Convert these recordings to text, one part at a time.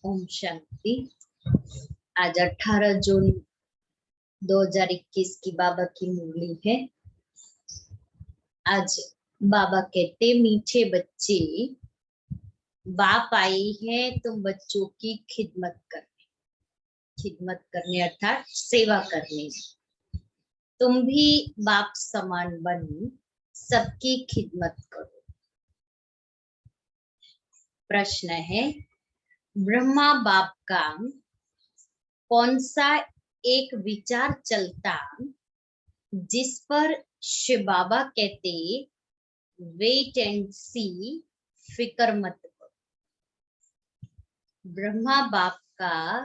ओम शांति। आज 18 जून 2021 की बाबा की मुरली है। आज बाबा कहते, मीठे बच्चे, बाप आई है तुम बच्चों की खिदमत करने अर्थात सेवा करने। तुम भी बाप समान बन सबकी खिदमत करो। प्रश्न है, ब्रह्मा बाप का कौन सा एक विचार चलता जिस पर शिव बाबा कहते, वेट एंड सी, फिक्र मत करो। ब्रह्मा बाप का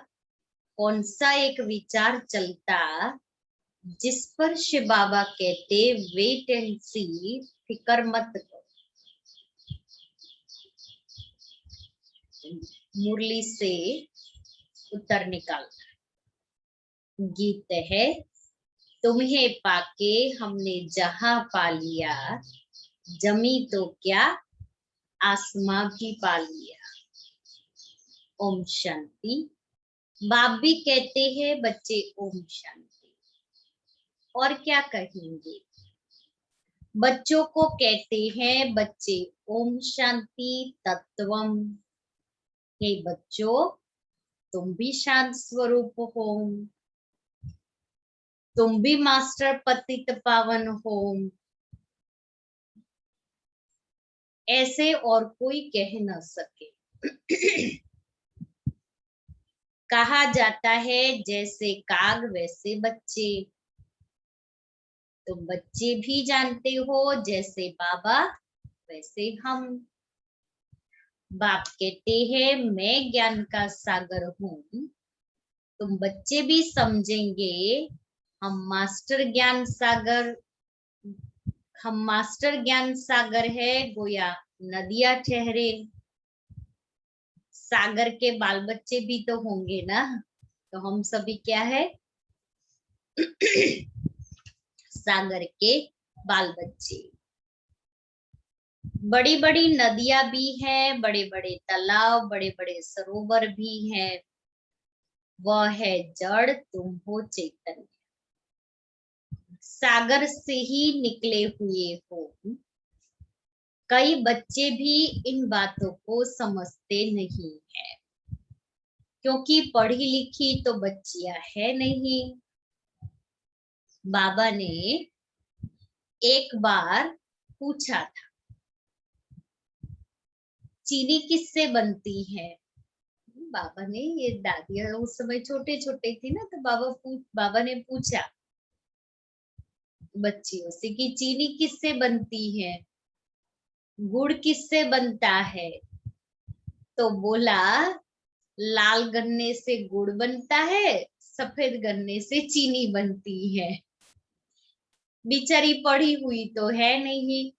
कौन सा एक विचार चलता जिस पर शिव बाबा कहते, वेट एंड सी, फिक्र मत करो। मुरली से उत्तर निकालना। गीत है, तुम्हें पाके हमने जहां पा लिया, जमी तो क्या आसमां भी पा लिया। ओम शांति। बाप भी कहते हैं बच्चे ओम शांति, और क्या कहेंगे। बच्चों को कहते हैं बच्चे ओम शांति तत्वम। हे बच्चों, तुम भी शांत स्वरूप हो, तुम भी मास्टर पतित पावन हो। ऐसे और कोई कह न सके। कहा जाता है जैसे काग वैसे बच्चे। तुम बच्चे भी जानते हो जैसे बाबा वैसे हम। बाप कहते हैं मैं ज्ञान का सागर हूँ। तुम बच्चे भी समझेंगे हम मास्टर ज्ञान सागर है, गोया नदियां ठहरे। सागर के बाल बच्चे भी तो होंगे ना, तो हम सभी क्या है? सागर के बाल बच्चे। बड़ी बड़ी नदियां भी हैं, बड़े बड़े तालाब, बड़े बड़े सरोवर भी हैं। वह है जड़, तुम हो चैतन्य। सागर से ही निकले हुए हो। कई बच्चे भी इन बातों को समझते नहीं है, क्योंकि पढ़ी लिखी तो बच्चियां है नहीं। बाबा ने एक बार पूछा था, चीनी किससे बनती है? बाबा ने, ये दादियां उस समय छोटे छोटे थी ना, तो बाबा ने पूछा बच्चियों से कि चीनी किससे बनती है, गुड़ किससे बनता है? तो बोला, लाल गन्ने से गुड़ बनता है, सफेद गन्ने से चीनी बनती है। बेचारी पढ़ी हुई तो है नहीं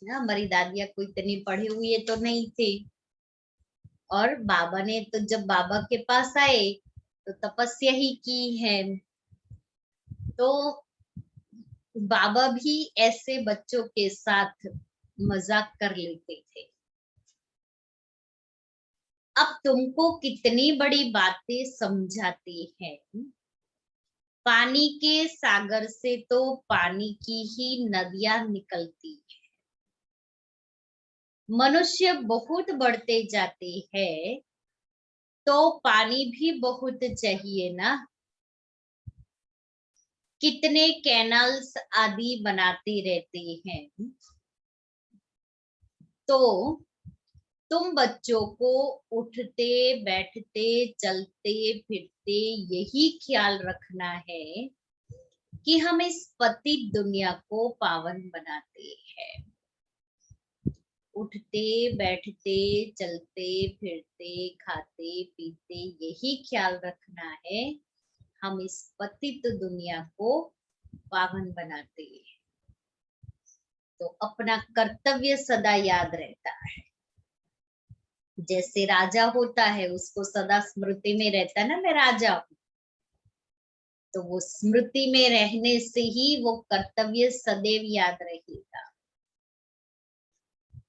ना, हमारी दादियां कोई इतनी पढ़ी हुई तो नहीं थी। और बाबा ने तो जब बाबा के पास आए तो तपस्या ही की है। तो बाबा भी ऐसे बच्चों के साथ मजाक कर लेते थे। अब तुमको कितनी बड़ी बातें समझाते हैं। पानी के सागर से तो पानी की ही नदियां निकलती है। मनुष्य बहुत बढ़ते जाते हैं तो पानी भी बहुत चाहिए ना। कितने कैनाल्स आदि बनाते रहते हैं। तो तुम बच्चों को उठते बैठते चलते फिरते यही ख्याल रखना है कि हम इस पतित दुनिया को पावन बनाते हैं। उठते बैठते चलते फिरते खाते पीते यही ख्याल रखना है, हम इस पतित दुनिया को पावन बनाते हैं। तो अपना कर्तव्य सदा याद रहता है। जैसे राजा होता है, उसको सदा स्मृति में रहता है ना, मैं राजा हूं। तो वो स्मृति में रहने से ही वो कर्तव्य सदैव याद रहेगा।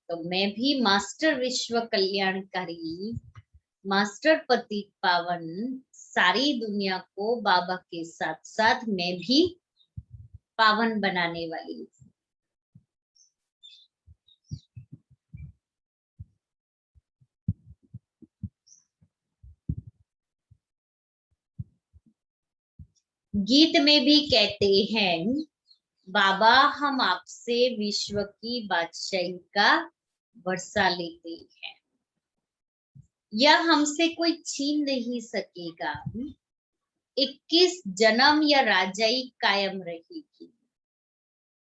तो मैं भी मास्टर विश्व कल्याणकारी, मास्टर पतित पावन, सारी दुनिया को बाबा के साथ साथ मैं भी पावन बनाने वाली हूँ। गीत में भी कहते हैं, बाबा हम आपसे विश्व की बादशाही का वर्षा लेते हैं, यह हमसे कोई छीन नहीं सकेगा। 21 जन्म या राजाई कायम रहेगी।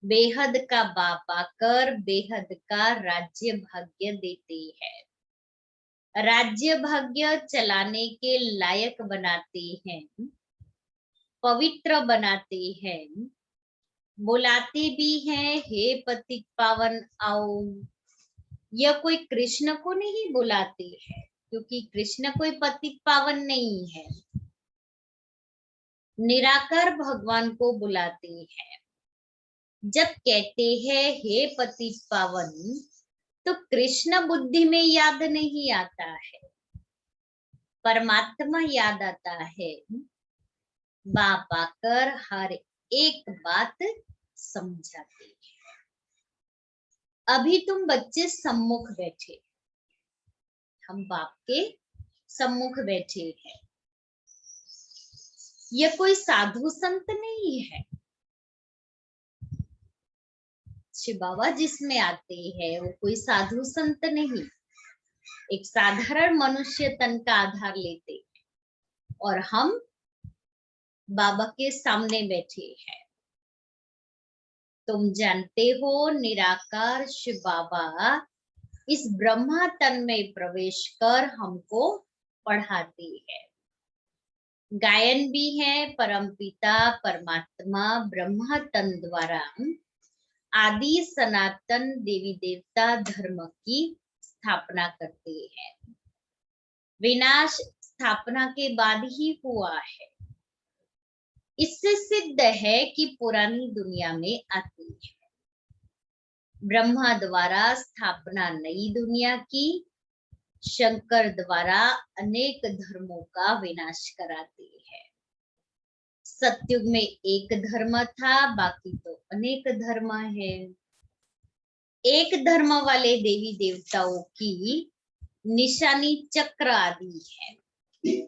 बेहद का बाप आकर बेहद का राज्य भाग्य देते हैं, राज्य भाग्य चलाने के लायक बनाते हैं, पवित्र बनाते हैं, बुलाते भी हैं, हे पतित पावन आओ। यह कोई कृष्ण को नहीं बुलाते हैं, क्योंकि कृष्ण कोई पतित पावन नहीं है, निराकार भगवान को बुलाते हैं। जब कहते हैं हे पतित पावन, तो कृष्ण बुद्धि में याद नहीं आता है, परमात्मा याद आता है। बाप आकर हर एक बात समझाते हैं। अभी तुम बच्चे सम्मुख बैठे, हम बाप के सम्मुख बैठे हैं। यह कोई साधु संत नहीं है। शिव बाबा जिसमें आते हैं वो कोई साधु संत नहीं, एक साधारण मनुष्य तन का आधार लेते हैं और हम बाबा के सामने बैठे हैं। तुम जानते हो निराकार शिव बाबा इस ब्रह्मा तन में प्रवेश कर हमको पढ़ाते हैं। गायन भी है, परमपिता परमात्मा ब्रह्मा तन द्वारा आदि सनातन देवी देवता धर्म की स्थापना करते हैं। विनाश स्थापना के बाद ही हुआ है। इससे सिद्ध है कि पुरानी दुनिया में आती है। ब्रह्मा द्वारा स्थापना नई दुनिया की, शंकर द्वारा अनेक धर्मों का विनाश कराते हैं। सतयुग में एक धर्म था, बाकी तो अनेक धर्म है। एक धर्म वाले देवी देवताओं की निशानी चक्र आदि है।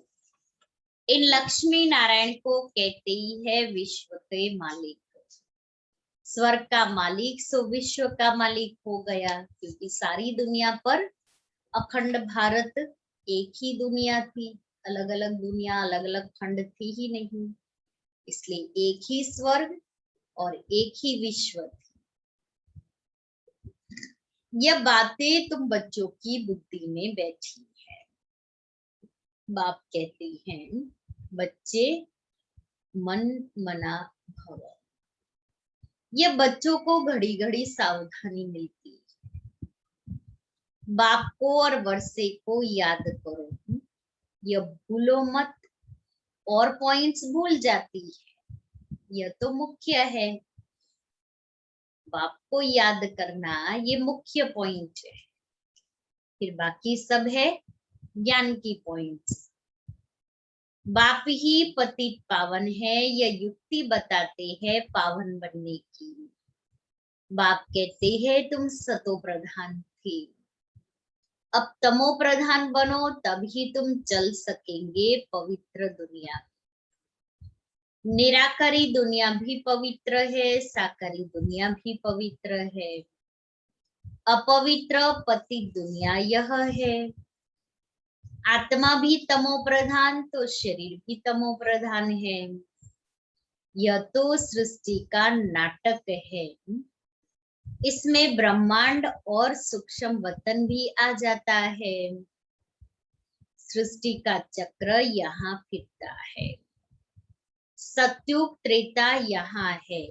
इन लक्ष्मी नारायण को कहते ही है विश्व के मालिक। स्वर्ग का मालिक सो विश्व का मालिक हो गया, क्योंकि सारी दुनिया पर अखंड भारत एक ही दुनिया थी, अलग अलग दुनिया अलग अलग खंड थी ही नहीं, इसलिए एक ही स्वर्ग और एक ही विश्व थी। यह बातें तुम बच्चों की बुद्धि में बैठी है। बाप कहते हैं बच्चे मन मना भव। यह बच्चों को घड़ी घड़ी सावधानी मिलती है। बाप को और वर्षे को याद करो, यह भूलो मत। और पॉइंट्स भूल जाती है, यह तो मुख्य है। बाप को याद करना ये मुख्य पॉइंट है, फिर बाकी सब है ज्ञान की पॉइंट्स। बाप ही पतित पावन है, यह युक्ति बताते हैं पावन बनने की। बाप कहते हैं तुम सतो प्रधान थे, अब तमो प्रधान बनो, तभी तुम चल सकेंगे पवित्र दुनिया। निराकारी दुनिया भी पवित्र है, साकारी दुनिया भी पवित्र है। अपवित्र पतित दुनिया यह है। आत्मा भी तमो प्रधान तो शरीर भी तमो प्रधान है। यह तो सृष्टि का नाटक है। इसमें ब्रह्मांड और सूक्ष्म वतन भी आ जाता है। सृष्टि का चक्र यहाँ फिरता है। सतयुग त्रेता यहाँ है।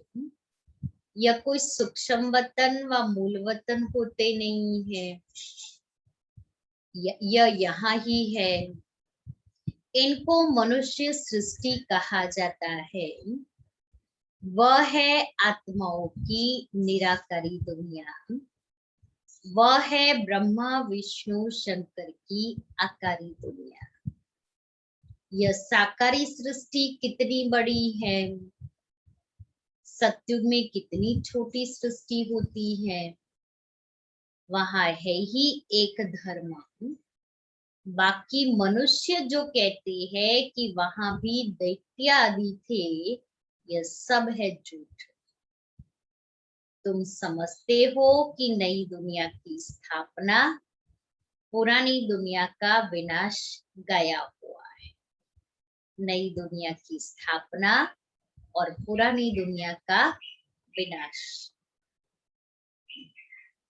यह कोई सूक्ष्म वतन व मूल वतन होते नहीं है, यह यहाँ ही है। इनको मनुष्य सृष्टि कहा जाता है। वह है आत्माओं की निराकारी दुनिया। वह है ब्रह्मा विष्णु शंकर की आकारी दुनिया। यह साकारी सृष्टि कितनी बड़ी है, सत्युग में कितनी छोटी सृष्टि होती है। वहां है ही एक धर्म। बाकी मनुष्य जो कहते हैं कि वहां भी दैत्य आदि थे, यह सब है झूठ। तुम समझते हो कि नई दुनिया की स्थापना, पुरानी दुनिया का विनाश गया हुआ है। नई दुनिया की स्थापना और पुरानी दुनिया का विनाश।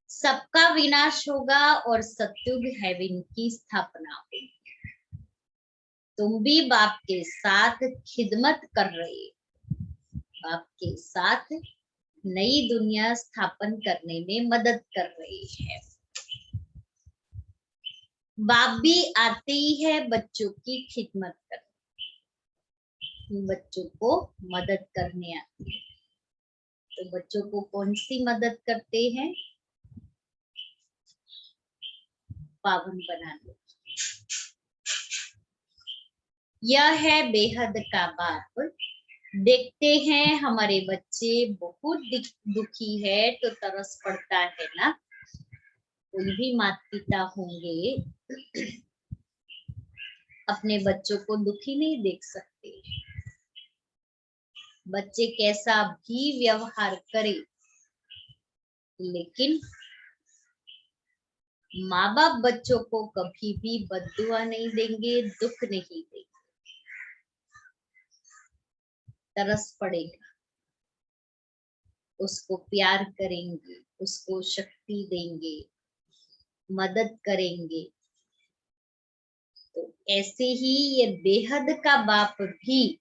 सबका विनाश होगा और सत्युग हेवन की स्थापना होगी। तुम भी बाप के साथ खिदमत कर रहे, बाप के साथ नई दुनिया स्थापन करने में मदद कर रही है। बाप भी आते ही है बच्चों की खिदमत करने, बच्चों को मदद करने आते हैं। तो बच्चों को कौन सी मदद करते हैं? पावन बनाने। यह है बेहद का बाप। देखते हैं हमारे बच्चे बहुत दुखी है तो तरस पड़ता है ना। कोई भी माता पिता होंगे अपने बच्चों को दुखी नहीं देख सकते। बच्चे कैसा भी व्यवहार करे, लेकिन माँ बाप बच्चों को कभी भी बद्दुआ नहीं देंगे, दुख नहीं देंगे। तरस पड़ेगा, उसको प्यार करेंगे, उसको शक्ति देंगे, मदद करेंगे। तो ऐसे ही ये बेहद का बाप भी,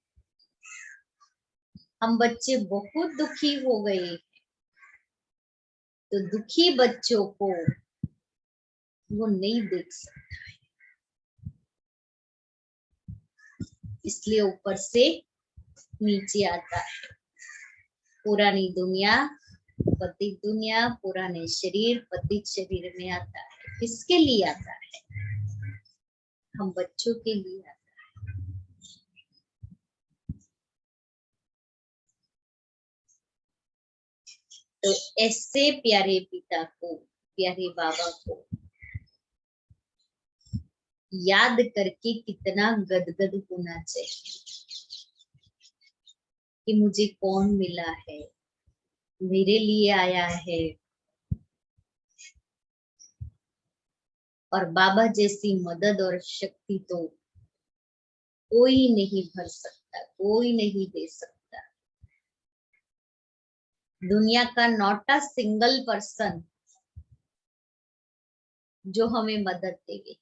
हम बच्चे बहुत दुखी हो गए तो दुखी बच्चों को वो नहीं देख सकता है, इसलिए ऊपर से नीचे आता है। पुरानी दुनिया पतित दुनिया, पुराने शरीर पतित शरीर में आता है। किसके लिए आता है? हम बच्चों के लिए आता है। तो ऐसे प्यारे पिता को, प्यारे बाबा को याद करके कितना गदगद होना चाहिए कि मुझे कौन मिला है, मेरे लिए आया है। और बाबा जैसी मदद और शक्ति तो कोई नहीं भर सकता, कोई नहीं दे सकता। दुनिया का नॉट अ सिंगल पर्सन जो हमें मदद देवे।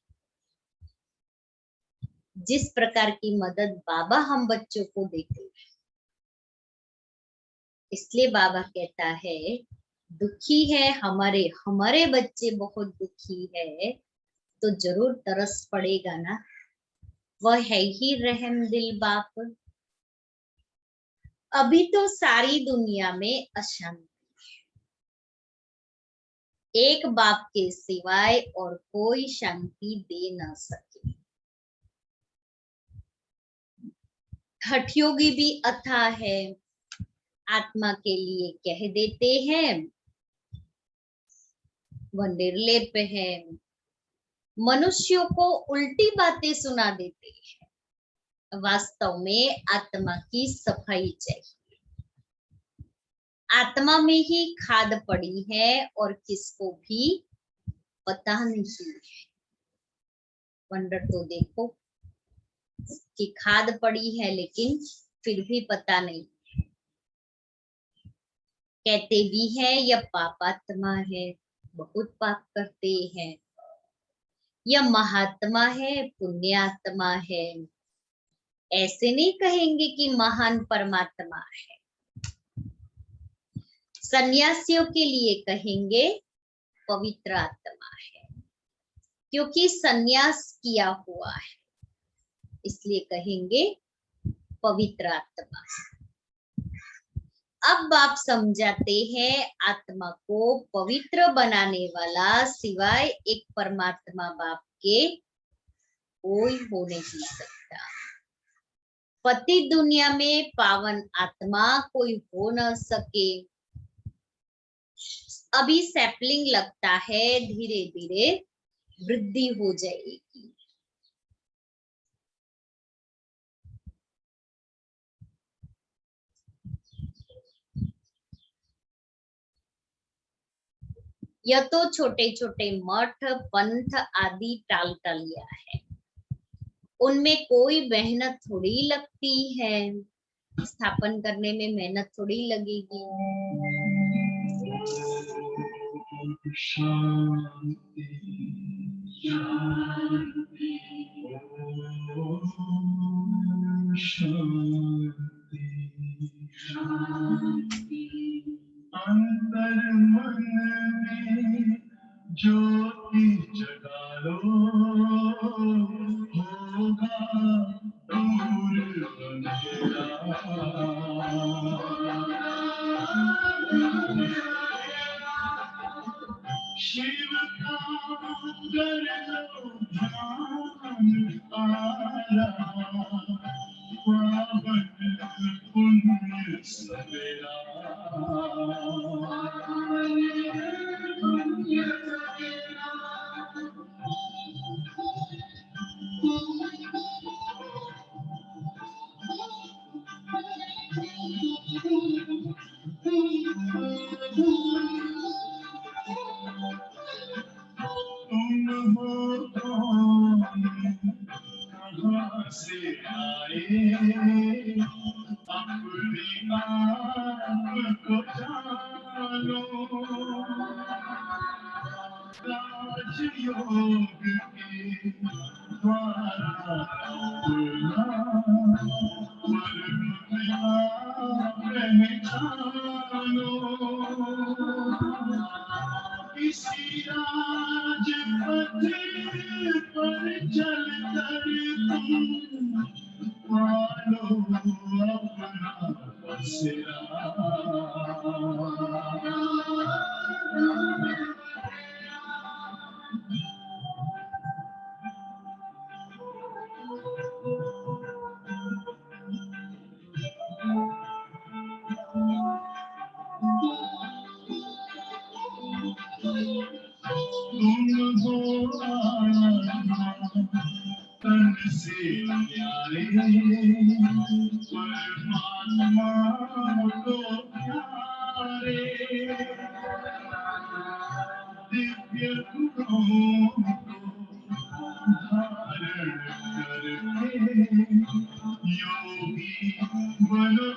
जिस प्रकार की मदद बाबा हम बच्चों को देते हैं, इसलिए बाबा कहता है दुखी है हमारे बच्चे बहुत दुखी है तो जरूर तरस पड़ेगा ना। वह है ही रहम दिल बाप। अभी तो सारी दुनिया में अशांति, एक बाप के सिवाय और कोई शांति दे न सके। हठयोगी भी अथाह है, आत्मा के लिए कह देते हैं वह निर्लेप है। मनुष्यों को उल्टी बातें सुना देते हैं। वास्तव में आत्मा की सफाई चाहिए। आत्मा में ही खाद पड़ी है और किसको भी पता नहीं है। वंडर तो देखो कि खाद पड़ी है लेकिन फिर भी पता नहीं। कहते भी है यह पापात्मा है, बहुत पाप करते हैं। यह महात्मा है, पुण्यात्मा है। ऐसे नहीं कहेंगे कि महान परमात्मा है। सन्यासियों के लिए कहेंगे पवित्र आत्मा है, क्योंकि सन्यास किया हुआ है, इसलिए कहेंगे पवित्र आत्मा। अब आप समझाते हैं आत्मा को पवित्र बनाने वाला सिवाय एक परमात्मा बाप के कोई हो नहीं सकता। पति दुनिया में पावन आत्मा कोई हो न सके। अभी सैपलिंग लगता है, धीरे धीरे वृद्धि हो जाएगी। यह तो छोटे छोटे मठ पंथ आदि टालटलिया है, उनमें कोई मेहनत थोड़ी लगती है, स्थापन करने में मेहनत थोड़ी लगेगी। शांति शांति शांति शांति। अंतर मन में ज्योति जगा लो, होगा दूर अंधेरा। शिव का कर लो ध्यान आया, पावन पुण्य सवेरा। तुम हो कौन, कहाँ से आए, अपनी आप को जानो। राजयोग के द्वारा अपना वर्ग पहचानो। इसी राजपथ पर चल कर तुम पालो अपना बसेरा। तुम हो आत्मा तन से न्यारे, परमात्मा को प्यारे। दिव्य गुणों को धारण करके योगी बनो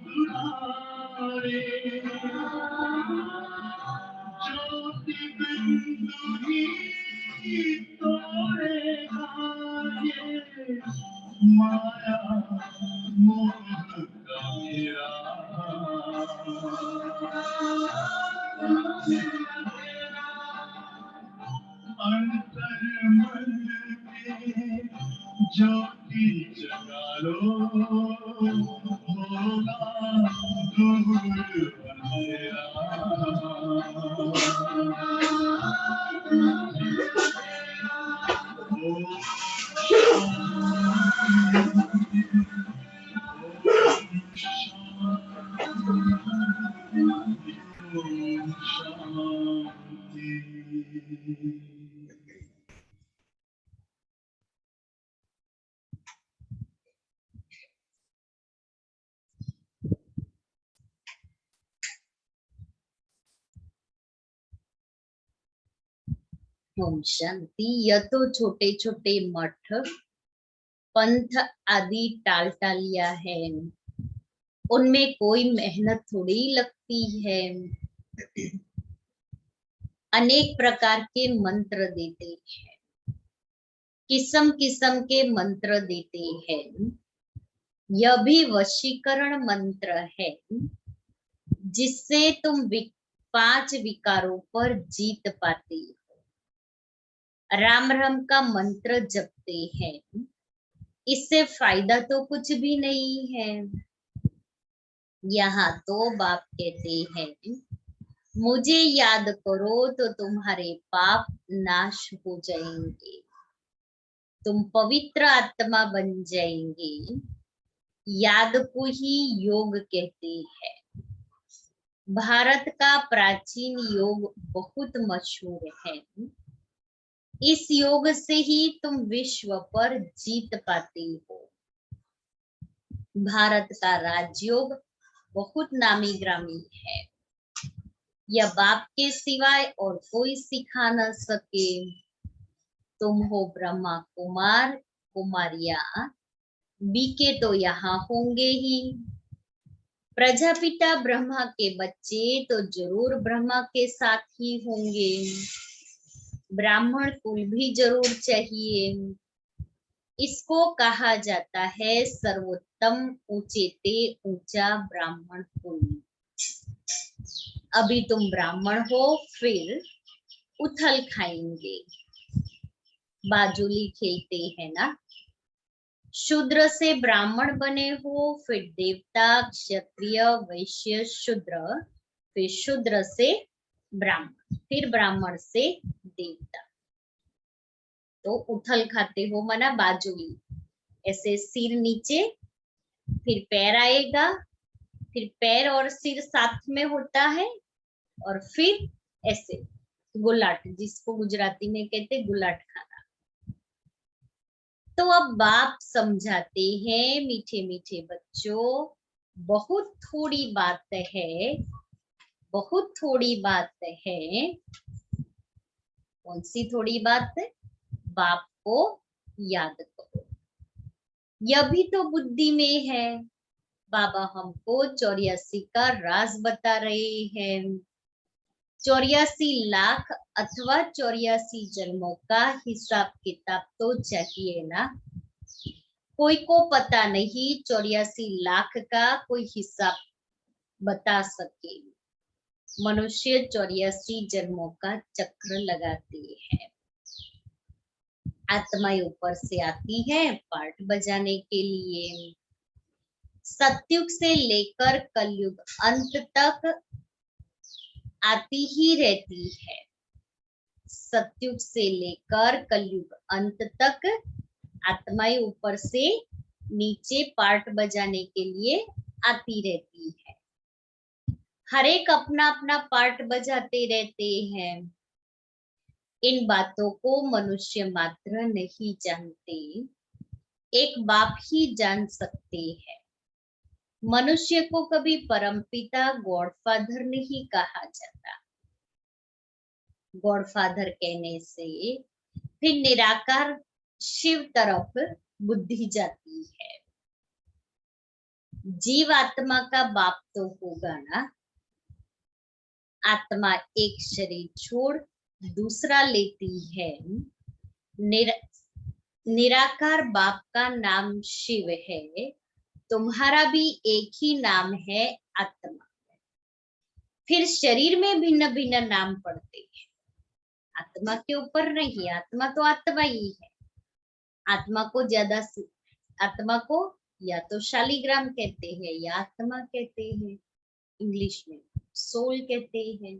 दुलारे। ज्योति बिंदु ही तोड़ेगा ये माया मोह का घेरा। अंतर मन में ज्योति जगा लो, होगा दूर अंधेरा। ओम शांति। ओम शांति। यह तो छोटे छोटे मठ पंथ आदि टालटलिया है, उनमें कोई मेहनत थोड़ी लगती है। अनेक प्रकार के मंत्र देते हैं, किस्म किस्म के मंत्र देते हैं। यह भी वशीकरण मंत्र है, जिससे तुम 5 विकारों पर जीत पाते हो। राम राम का मंत्र जपते हैं, इससे फायदा तो कुछ भी नहीं है। यहाँ तो बाप कहते हैं, मुझे याद करो तो तुम्हारे पाप नाश हो जाएंगे, तुम पवित्र आत्मा बन जाएंगे। याद को ही योग कहते हैं। भारत का प्राचीन योग बहुत मशहूर है। इस योग से ही तुम विश्व पर जीत पाते हो। भारत का राजयोग बहुत नामी ग्रामी है। यह बाप के सिवाय और कोई सिखा न सके। तुम हो ब्रह्मा कुमार कुमारियां, बीके तो यहाँ होंगे ही। प्रजापिता ब्रह्मा के बच्चे तो जरूर ब्रह्मा के साथ ही होंगे। ब्राह्मण कुल भी जरूर चाहिए। इसको कहा जाता है सर्वोत्तम ऊंचे ते ऊंचा ब्राह्मण कुल। अभी तुम ब्राह्मण हो, फिर उथल खाएंगे। बाजुली खेलते हैं ना। शूद्र से ब्राह्मण बने हो, फिर देवता क्षत्रिय वैश्य शूद्र, फिर शूद्र से ब्राह्मण, फिर ब्राह्मण से देवता। तो उथल खाते हो मना बाजुली। ऐसे सिर नीचे, फिर पैर आएगा, फिर पैर और सिर साथ में होता है, और फिर ऐसे गुलाट, जिसको गुजराती में कहते गुलाट खाना। तो अब बाप समझाते हैं, मीठे मीठे बच्चों, बहुत थोड़ी बात है, बहुत थोड़ी बात है। कौन सी थोड़ी बात है? बाप को याद करो। यह भी तो बुद्धि में है। बाबा हमको 84 का राज बता रहे हैं। 84 लाख अथवा 84 जन्मों का हिसाब किताब तो चाहिए ना। कोई को पता नहीं 84 लाख का कोई हिसाब बता सके। मनुष्य 84 जन्मों का चक्र लगाते हैं। आत्माएं ऊपर से आती है पार्ट बजाने के लिए। सतयुग से लेकर कलयुग अंत तक आती ही रहती है। सतयुग से लेकर कलयुग अंत तक आत्माएं ऊपर से नीचे पार्ट बजाने के लिए आती रहती है। हर एक अपना अपना पार्ट बजाते रहते हैं। इन बातों को मनुष्य मात्र नहीं जानते, एक बाप ही जान सकते हैं। मनुष्य को कभी परमपिता गॉडफादर नहीं कहा जाता। गॉडफादर कहने से फिर निराकार शिव तरफ बुद्धि जाती है। जीव आत्मा का बाप तो होगा ना। आत्मा एक शरीर छोड़ दूसरा लेती है। निराकार बाप का नाम शिव है। तुम्हारा भी एक ही नाम है, आत्मा। फिर शरीर में भिन्न भिन्न नाम पड़ते हैं। आत्मा के ऊपर नहीं, आत्मा तो आत्मा ही है। आत्मा को ज्यादा, आत्मा को या तो शालिग्राम कहते हैं या आत्मा कहते हैं, इंग्लिश में सोल कहते हैं।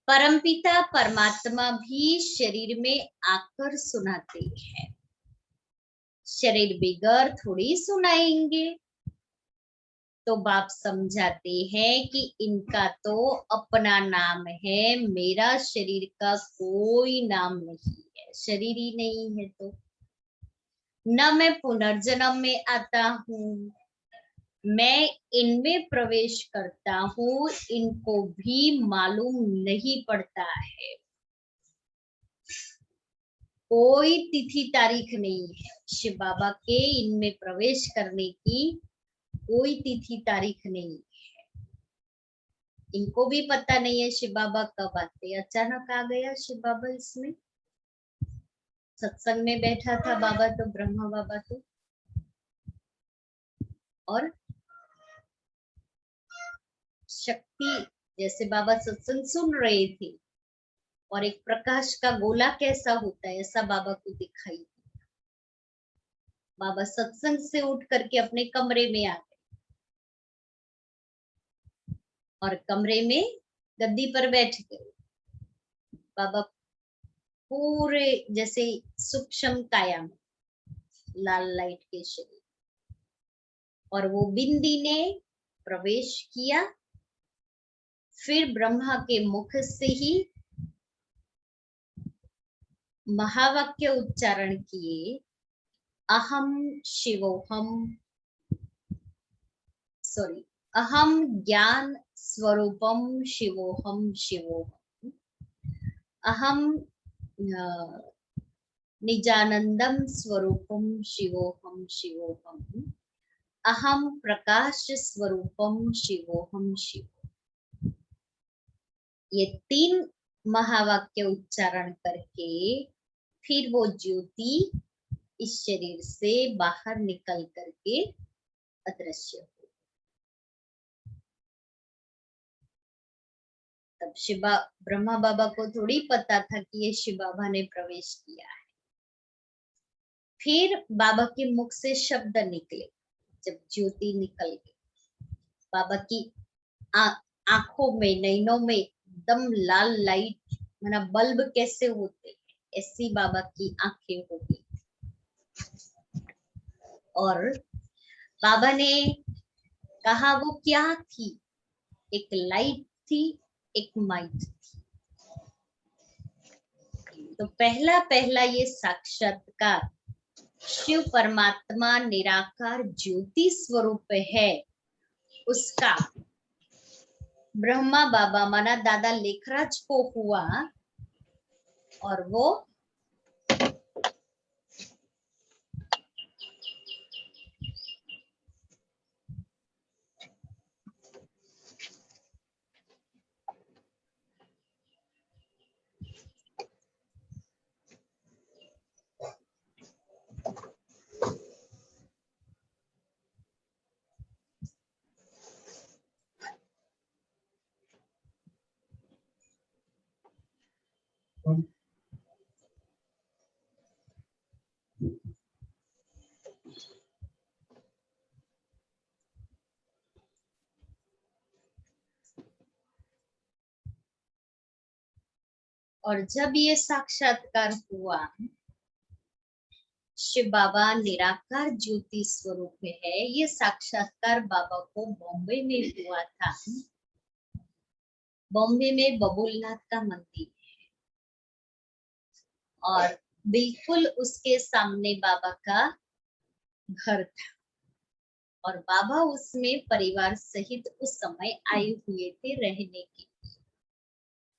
परमपिता परमात्मा भी शरीर में आकर सुनाते हैं। शरीर बिगर थोड़ी सुनाएंगे। तो बाप समझाते हैं कि इनका तो अपना नाम है, मेरा शरीर का कोई नाम नहीं है। शरीर ही नहीं है तो न मैं पुनर्जन्म में आता हूँ, मैं इनमें प्रवेश करता हूँ, इनको भी मालूम नहीं पड़ता है। कोई तिथि तारीख नहीं है शिव बाबा के इनमें प्रवेश करने की, कोई तिथि तारीख नहीं है। इनको भी पता नहीं है शिव बाबा कब आते। अचानक आ गया शिव बाबा इसमें। सत्संग में बैठा था बाबा तो, ब्रह्मा बाबा तो, और शक्ति जैसे बाबा सत्संग सुन रहे थे, और एक प्रकाश का गोला कैसा होता है ऐसा बाबा को दिखाई दिया। बाबा सत्संग से उठ करके अपने कमरे में आ गए। और कमरे में गद्दी पर बैठ गए। बाबा पूरे जैसे सूक्ष्म काया में, लाल लाइट के शरीर, और वो बिंदी ने प्रवेश किया। फिर ब्रह्मा के मुख से ही महावाक्य उच्चारण किए, अहम शिवोहम, सॉरी, अहम ज्ञान स्वरूपम शिवोहम शिवोहम, अहम निजानंदम स्वरूपम शिवोहम शिवोहम, अहम प्रकाश स्वरूपम शिवोहम शिवोहम। ये 3 महावाक्य उच्चारण करके फिर वो ज्योति इस शरीर से बाहर निकल करके अदृश्य हो। तब शिवा ब्रह्मा बाबा को थोड़ी पता था कि ये शिव बाबा ने प्रवेश किया है। फिर बाबा के मुख से शब्द निकले, जब ज्योति निकल गई, बाबा की आंखों में, नैनों में एकदम लाल लाइट, माना बल्ब कैसे होते हैं ऐसी बाबा की आंखें हो गई। और बाबा ने कहा वो क्या थी, एक लाइट थी, एक माइट थी। तो पहला पहला ये साक्षात्कार शिव परमात्मा निराकार ज्योति स्वरूप है, उसका ब्रह्मा बाबा माना दादा लेखराज को हुआ। और वो और जब ये साक्षात्कार हुआ, शिव बाबा निराकार ज्योति स्वरूप है, ये साक्षात्कार बाबा को बॉम्बे में हुआ था। बॉम्बे में बबुलनाथ का मंदिर है और बिल्कुल उसके सामने बाबा का घर था, और बाबा उसमें परिवार सहित उस समय आए हुए थे रहने के।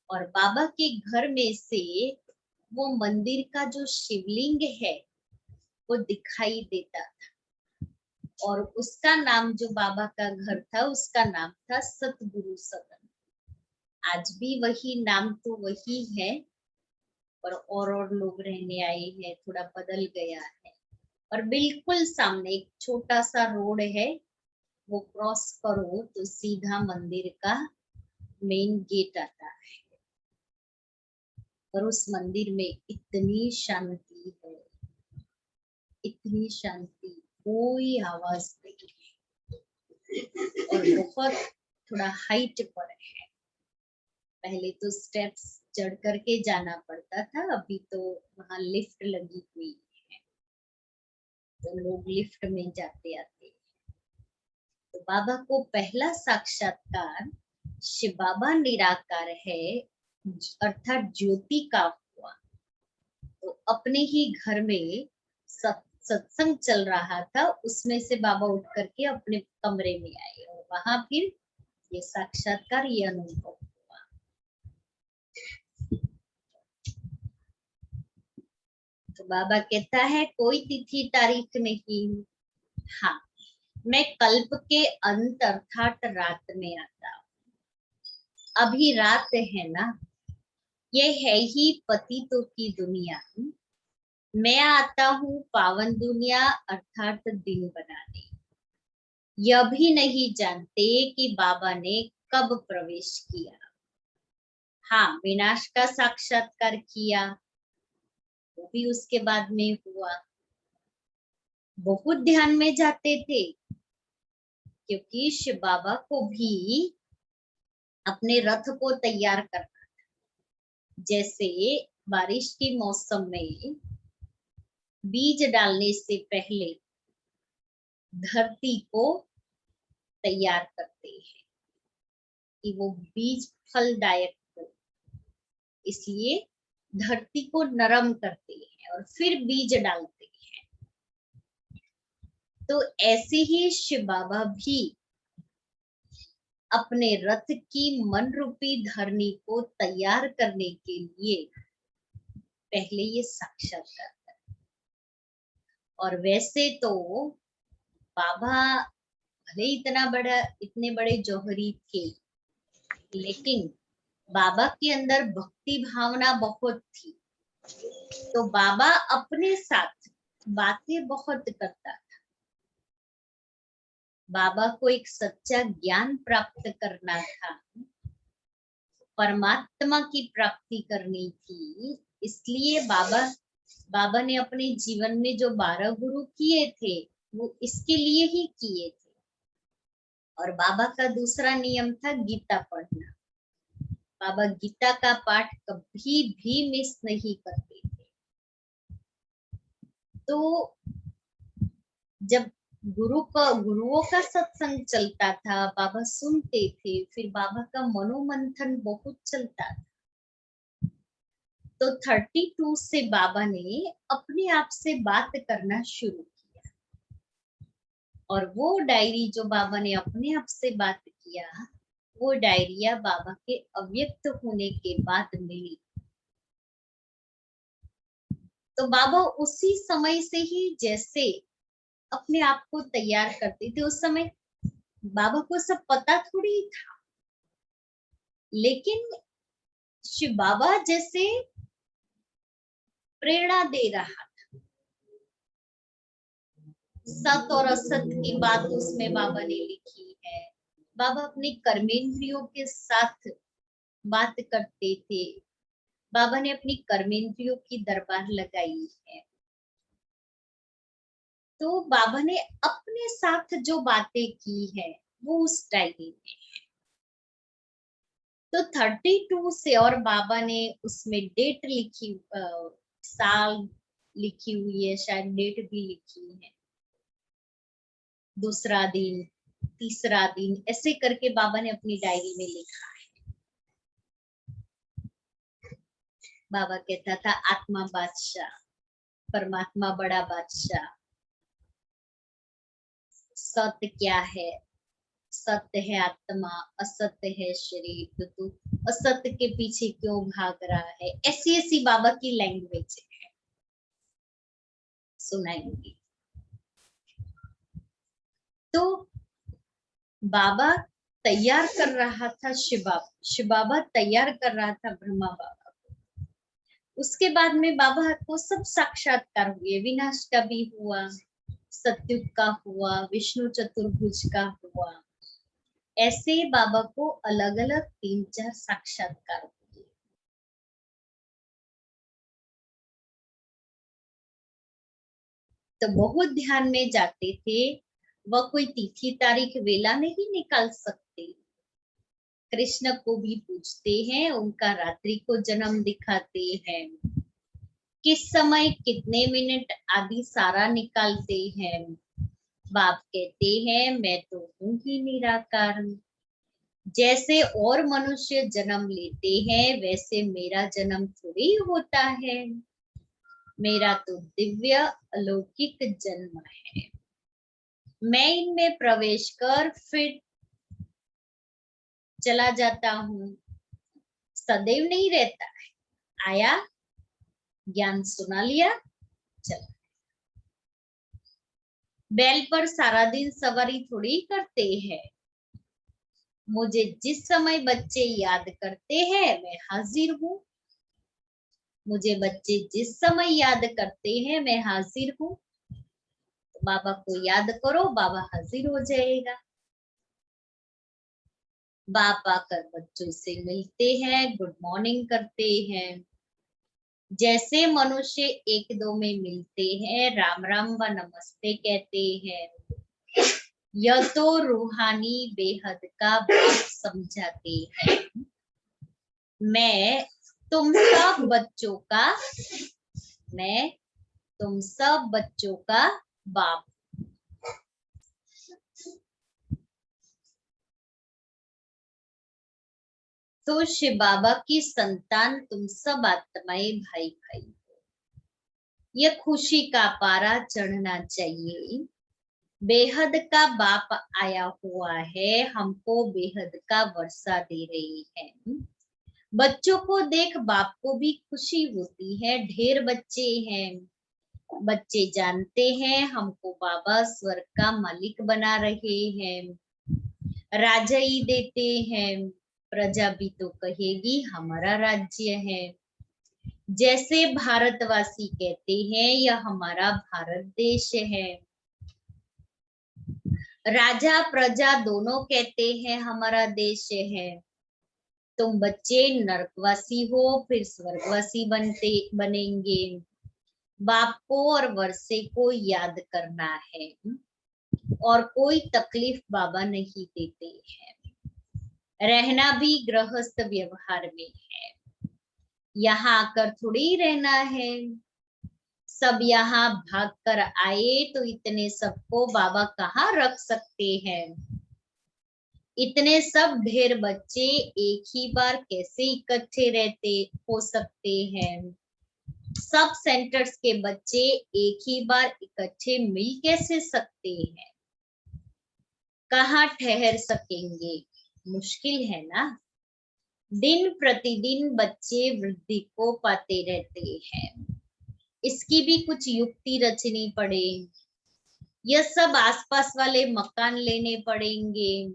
और बाबा के घर में से वो मंदिर का जो शिवलिंग है वो दिखाई देता था, और उसका नाम, जो बाबा का घर था उसका नाम था सतगुरु सदन। आज भी वही नाम तो वही है, पर और लोग रहने आए हैं, थोड़ा बदल गया है। और बिल्कुल सामने एक छोटा सा रोड है, वो क्रॉस करो तो सीधा मंदिर का मेन गेट आता है। और उस मंदिर में इतनी शांति है, इतनी शांति, कोई आवाज नहीं है, और बहुत थोड़ा हाइट पर है। पहले तो स्टेप्स चढ़ करके जाना पड़ता था, अभी तो वहां लिफ्ट लगी हुई है, तो लोग लिफ्ट में जाते आते हैं। तो बाबा को पहला साक्षात्कार शिव बाबा निराकार है अर्थात ज्योति का हुआ। तो अपने ही घर में सत्संग चल रहा था, उसमें से बाबा उठ करके अपने कमरे में आए, और वहां फिर ये साक्षात्कार, ये अनुभव हुआ। तो बाबा कहता है कोई तिथि तारीख नहीं, हाँ मैं कल्प के अंत अर्थात रात में आता हूँ। अभी रात है ना, ये है ही पतितों की दुनिया, मैं आता हूँ पावन दुनिया अर्थात दिन बनाने। यह भी नहीं जानते कि बाबा ने कब प्रवेश किया। हाँ, विनाश का साक्षात्कार किया, वो भी उसके बाद में हुआ। बहुत ध्यान में जाते थे, क्योंकि शिव बाबा को भी अपने रथ को तैयार करना। जैसे बारिश के मौसम में बीज डालने से पहले धरती को तैयार करते हैं कि वो बीज फलदायक हो, इसलिए धरती को नरम करते हैं और फिर बीज डालते हैं। तो ऐसे ही शिव बाबा भी अपने रथ की मन रूपी धरनी को तैयार करने के लिए पहले ये साक्षात्कार करते। और वैसे तो बाबा भले इतने बड़े जौहरी थे, लेकिन बाबा के अंदर भक्ति भावना बहुत थी। तो बाबा अपने साथ बातें बहुत करता था। बाबा को एक सच्चा ज्ञान प्राप्त करना था, परमात्मा की प्राप्ति करनी थी, इसलिए बाबा ने अपने जीवन में जो 12 गुरु किए थे वो इसके लिए ही किए थे। और बाबा का दूसरा नियम था गीता पढ़ना। बाबा गीता का पाठ कभी भी मिस नहीं करते थे। तो जब गुरुओं का सत्संग चलता था, बाबा सुनते थे, फिर बाबा का मनोमंथन बहुत चलता था। तो 32 से बाबा ने अपने आप से बात करना शुरू किया। और वो डायरी जो बाबा ने अपने आप से बात किया, वो डायरिया बाबा के अव्यक्त होने के बाद मिली। तो बाबा उसी समय से ही जैसे अपने आप को तैयार करते थे, उस समय बाबा को सब पता थोड़ी था, लेकिन शिव बाबा जैसे प्रेरणा दे रहा था। सत और असत की बात उसमें बाबा ने लिखी है। बाबा अपने कर्मेंद्रियों के साथ बात करते थे। बाबा ने अपनी कर्मेंद्रियों की दरबार लगाई है। तो बाबा ने अपने साथ जो बातें की है वो उस डायरी में है। तो 32 से, और बाबा ने उसमें डेट लिखी, साल लिखी हुई है, शायद डेट भी लिखी है, दूसरा दिन, तीसरा दिन, ऐसे करके बाबा ने अपनी डायरी में लिखा है। बाबा कहता था आत्मा बादशाह, परमात्मा बड़ा बादशाह। सत्य क्या है? सत्य है आत्मा, असत्य है शरीर। तो तू असत्य के पीछे क्यों भाग रहा है? ऐसी ऐसी बाबा की लैंग्वेज है, सुनाएंगे। तो बाबा तैयार कर रहा था शिव बाबा तैयार कर रहा था ब्रह्मा बाबा को। उसके बाद में बाबा को सब साक्षात्कार हुए। विनाश का भी हुआ, सत्युग का हुआ, विष्णु चतुर्भुज का हुआ। ऐसे बाबा को अलग अलग 3-4 साक्षात्कार हुए। तो बहुत ध्यान में जाते थे। वह कोई तिथि तारीख वेला नहीं निकाल सकते। कृष्ण को भी पूछते हैं, उनका रात्रि को जन्म दिखाते हैं, किस समय कितने मिनट आदि सारा निकालते हैं। बाप कहते हैं मैं तो हूँ ही निराकार। जैसे और मनुष्य जन्म लेते हैं वैसे मेरा जन्म थोड़ी होता है। मेरा तो दिव्य अलौकिक जन्म है। मैं इनमें प्रवेश कर फिर चला जाता हूँ, सदैव नहीं रहता है। आया, ज्ञान सुना लिया, चला। बैल पर सारा दिन सवारी थोड़ी करते हैं। मुझे जिस समय बच्चे याद करते हैं मैं हाजिर हूँ। मुझे बच्चे जिस समय याद करते हैं मैं हाजिर हूँ। तो बाबा को याद करो, बाबा हाजिर हो जाएगा। बाप आकर बच्चों से मिलते हैं, गुड मॉर्निंग करते हैं। जैसे मनुष्य एक दो में मिलते हैं, राम राम व नमस्ते कहते हैं। यह तो रूहानी बेहद का बाप समझाते हैं। मैं तुम सब बच्चों का मैं तुम सब बच्चों का बाप। तो शिव बाबा की संतान तुम सब आत्माएं भाई भाई हो। यह खुशी का पारा चढ़ना चाहिए। बेहद का बाप आया हुआ है, हमको बेहद का वर्षा दे रही है। बच्चों को देख बाप को भी खुशी होती है। ढेर बच्चे हैं, बच्चे जानते हैं हमको बाबा स्वर्ग का मालिक बना रहे हैं, राजाई देते हैं। प्रजा भी तो कहेगी हमारा राज्य है। जैसे भारतवासी कहते हैं यह हमारा भारत देश है। राजा प्रजा दोनों कहते हैं हमारा देश है। तुम बच्चे नरकवासी हो फिर स्वर्गवासी बनेंगे। बाप को और वर्षे को याद करना है और कोई तकलीफ बाबा नहीं देते हैं। रहना भी गृहस्थ व्यवहार में है। यहाँ आकर थोड़ी रहना है। सब यहाँ भाग कर आए तो इतने सबको बाबा कहाँ रख सकते हैं। इतने सब ढेर बच्चे एक ही बार कैसे इकट्ठे रहते हो सकते हैं। सब सेंटर्स के बच्चे एक ही बार इकट्ठे मिल कैसे सकते हैं। कहाँ ठहर सकेंगे, मुश्किल है ना। दिन प्रतिदिन बच्चे वृद्धि को पाते रहते हैं। इसकी भी कुछ युक्ति रचनी पड़े। यह सब आसपास वाले मकान लेने पड़ेंगे।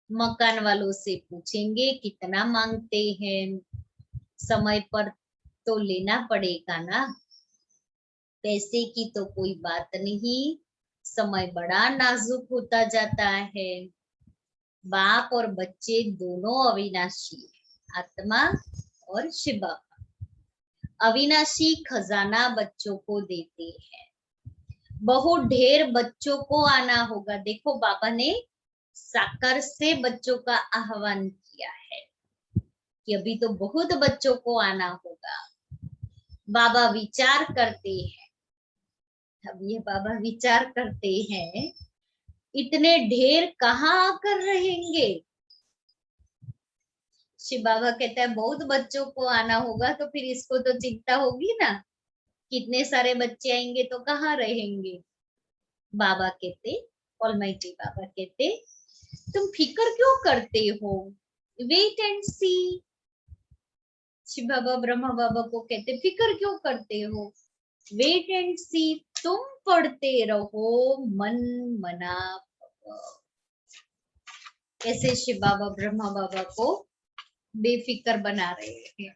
मकान वालों से पूछेंगे कितना मांगते हैं। समय पर तो लेना पड़ेगा ना। पैसे की तो कोई बात नहीं, समय बड़ा नाजुक होता जाता है। बाप और बच्चे दोनों अविनाशी है, आत्मा और शिव बाबा। अविनाशी खजाना बच्चों को देते हैं। बहुत ढेर बच्चों को आना होगा। देखो बाबा ने साकार से बच्चों का आह्वान किया है कि अभी तो बहुत बच्चों को आना होगा। बाबा विचार करते हैं। अब ये बाबा विचार करते हैं इतने ढेर कहाँ आकर रहेंगे। शिव बाबा कहता है बहुत बच्चों को आना होगा तो फिर इसको तो चिंता होगी ना, कितने सारे बच्चे आएंगे तो कहाँ रहेंगे। बाबा कहते, ऑलमाइटी बाबा कहते, तुम फिक्र क्यों करते हो, वेट एंड सी। शिव बाबा ब्रह्मा बाबा को कहते फिक्र क्यों करते हो, वेट एंड सी। तुम पढ़ते रहो मन मना भव। कैसे शिव बाबा ब्रह्मा बाबा को बेफिक्र बना रहे हैं,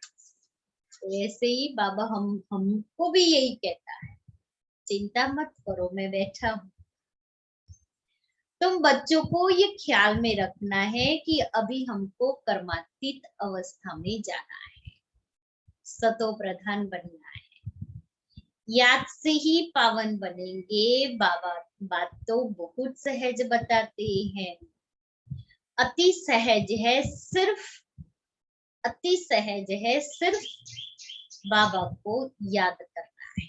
तो ऐसे ही बाबा हमको भी यही कहता है, चिंता मत करो मैं बैठा हूँ। तुम बच्चों को ये ख्याल में रखना है कि अभी हमको कर्मातीत अवस्था में जाना है, सतो प्रधान बनना है। याद से ही पावन बनेंगे। बाबा बात तो बहुत सहज बताते हैं। अति सहज है, अति सहज है, सिर्फ बाबा को याद करना है।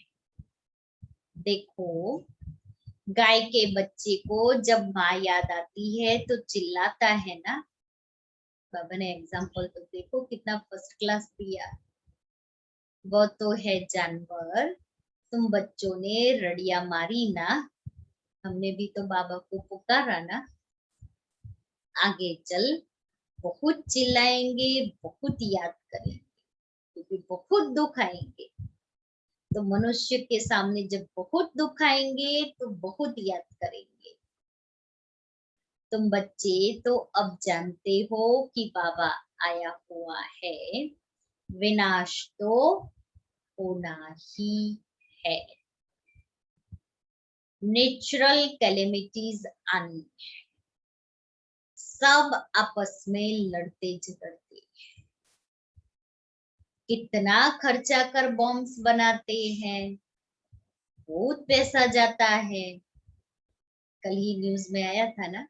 देखो गाय के बच्चे को जब माँ याद आती है तो चिल्लाता है ना। बाबा ने एग्जाम्पल तो देखो कितना फर्स्ट क्लास दिया। वो तो है जानवर, तुम बच्चों ने रड़िया मारी ना, हमने भी तो बाबा को पुकारा ना। आगे चल बहुत चिल्लाएंगे, बहुत याद करेंगे, क्योंकि बहुत दुख आएंगे। तो मनुष्य के सामने जब बहुत दुख आएंगे तो बहुत याद करेंगे। तुम बच्चे तो अब जानते हो कि बाबा आया हुआ है, विनाश तो होना ही है। नेचुरल कैलेमिटीज आनी है। सब आपस में लड़ते झगड़ते हैं। कितना खर्चा कर बॉम्ब्स बनाते हैं, बहुत पैसा जाता है। कल ही न्यूज में आया था ना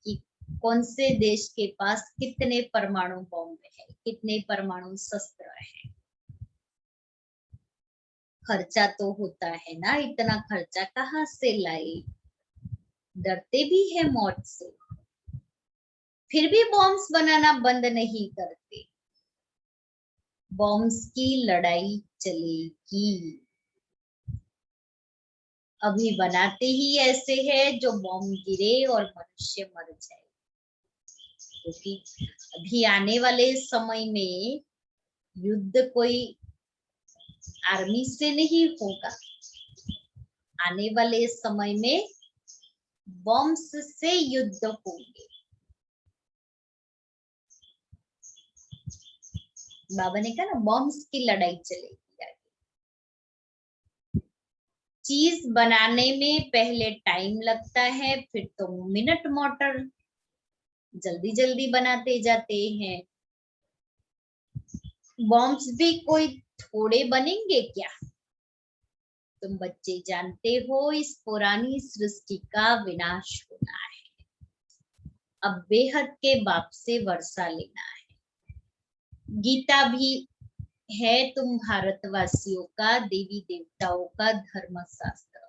कि कौन से देश के पास कितने परमाणु बॉम्ब है, कितने परमाणु शस्त्र है। खर्चा तो होता है ना, इतना खर्चा कहाँ से लाए, डरते भी है मौत से, फिर भी बॉम्ब्स बनाना बंद नहीं करते। बॉम्ब्स की लड़ाई चलेगी। अभी बनाते ही ऐसे है जो बॉम्ब गिरे और मनुष्य मर जाए, क्योंकि अभी आने वाले समय में युद्ध कोई आर्मी से नहीं होगा। आने वाले समय में बॉम्ब्स से युद्ध होंगे। बाबा ने कहा ना, बॉम्ब्स की लड़ाई चलेगी। चीज बनाने में पहले टाइम लगता है, फिर तो मिनट मोटर, जल्दी जल्दी बनाते जाते हैं। बॉम्ब्स भी कोई थोड़े बनेंगे क्या? तुम बच्चे जानते हो, इस पुरानी सृष्टि का विनाश होना है। अब बेहद के बाप से वर्षा लेना है। गीता भी है तुम भारतवासियों का, देवी देवताओं का धर्म शास्त्र।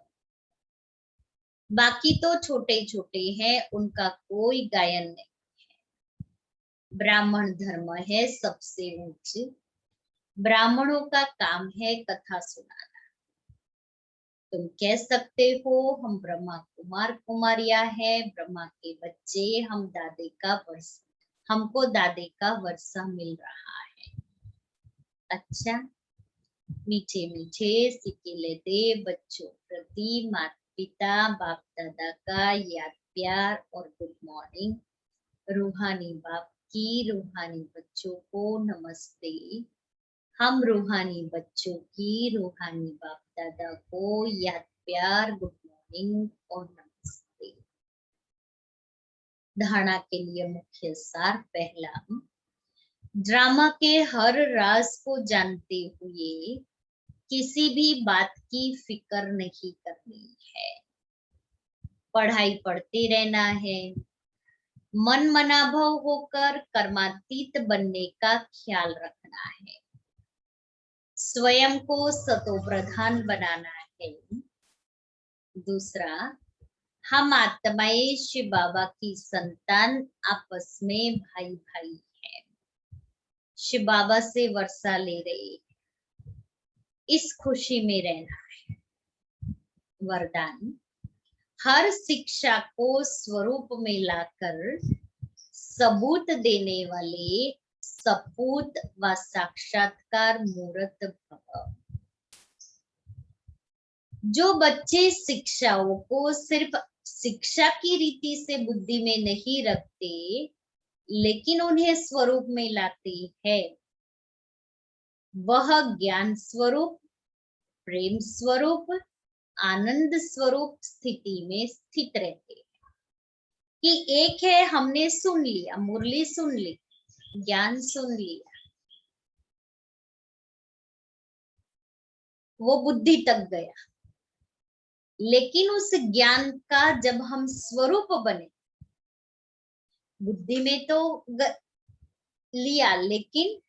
बाकी तो छोटे छोटे हैं, उनका कोई गायन नहीं है। ब्राह्मण धर्म है सबसे ऊंच। ब्राह्मणों का काम है कथा सुनाना। तुम कह सकते हो हम ब्रह्मा कुमार कुमारिया है, ब्रह्मा के बच्चे, हम दादे का वर्ष, हमको दादे का वर्षा मिल रहा है। अच्छा, मीठे मीठे सिक्के लेते बच्चों प्रति माता पिता बाप दादा का याद प्यार और गुड मॉर्निंग। रूहानी बाप की रूहानी बच्चों को नमस्ते। हम रूहानी बच्चों की रूहानी बाप दादा को याद प्यार गुड मॉर्निंग और नमस्ते। धारणा के लिए मुख्य सार। पहला, ड्रामा के हर राज को जानते हुए किसी भी बात की फिक्र नहीं करनी है। पढ़ाई पढ़ते रहना है। मन मनाभव होकर कर्मातीत बनने का ख्याल रखना है। स्वयं को सतोप्रधान बनाना है। दूसरा, हम आत्माएं शिव बाबा की संतान, आपस में भाई भाई है। शिव बाबा से वर्षा ले रहे, इस खुशी में रहना है। वरदान, हर शिक्षा को स्वरूप में लाकर सबूत देने वाले सपूत व साक्षात्कार मूर्त भव। जो बच्चे शिक्षाओं को सिर्फ शिक्षा की रीति से बुद्धि में नहीं रखते, लेकिन उन्हें स्वरूप में लाते हैं, वह ज्ञान स्वरूप, प्रेम स्वरूप, आनंद स्वरूप स्थिति में स्थित रहते हैं। कि एक है, हमने सुन लिया, मुरली सुन ली, ज्ञान सुन लिया, वो बुद्धि तक गया, लेकिन उस ज्ञान का जब हम स्वरूप बने, बुद्धि में तो लिया, लेकिन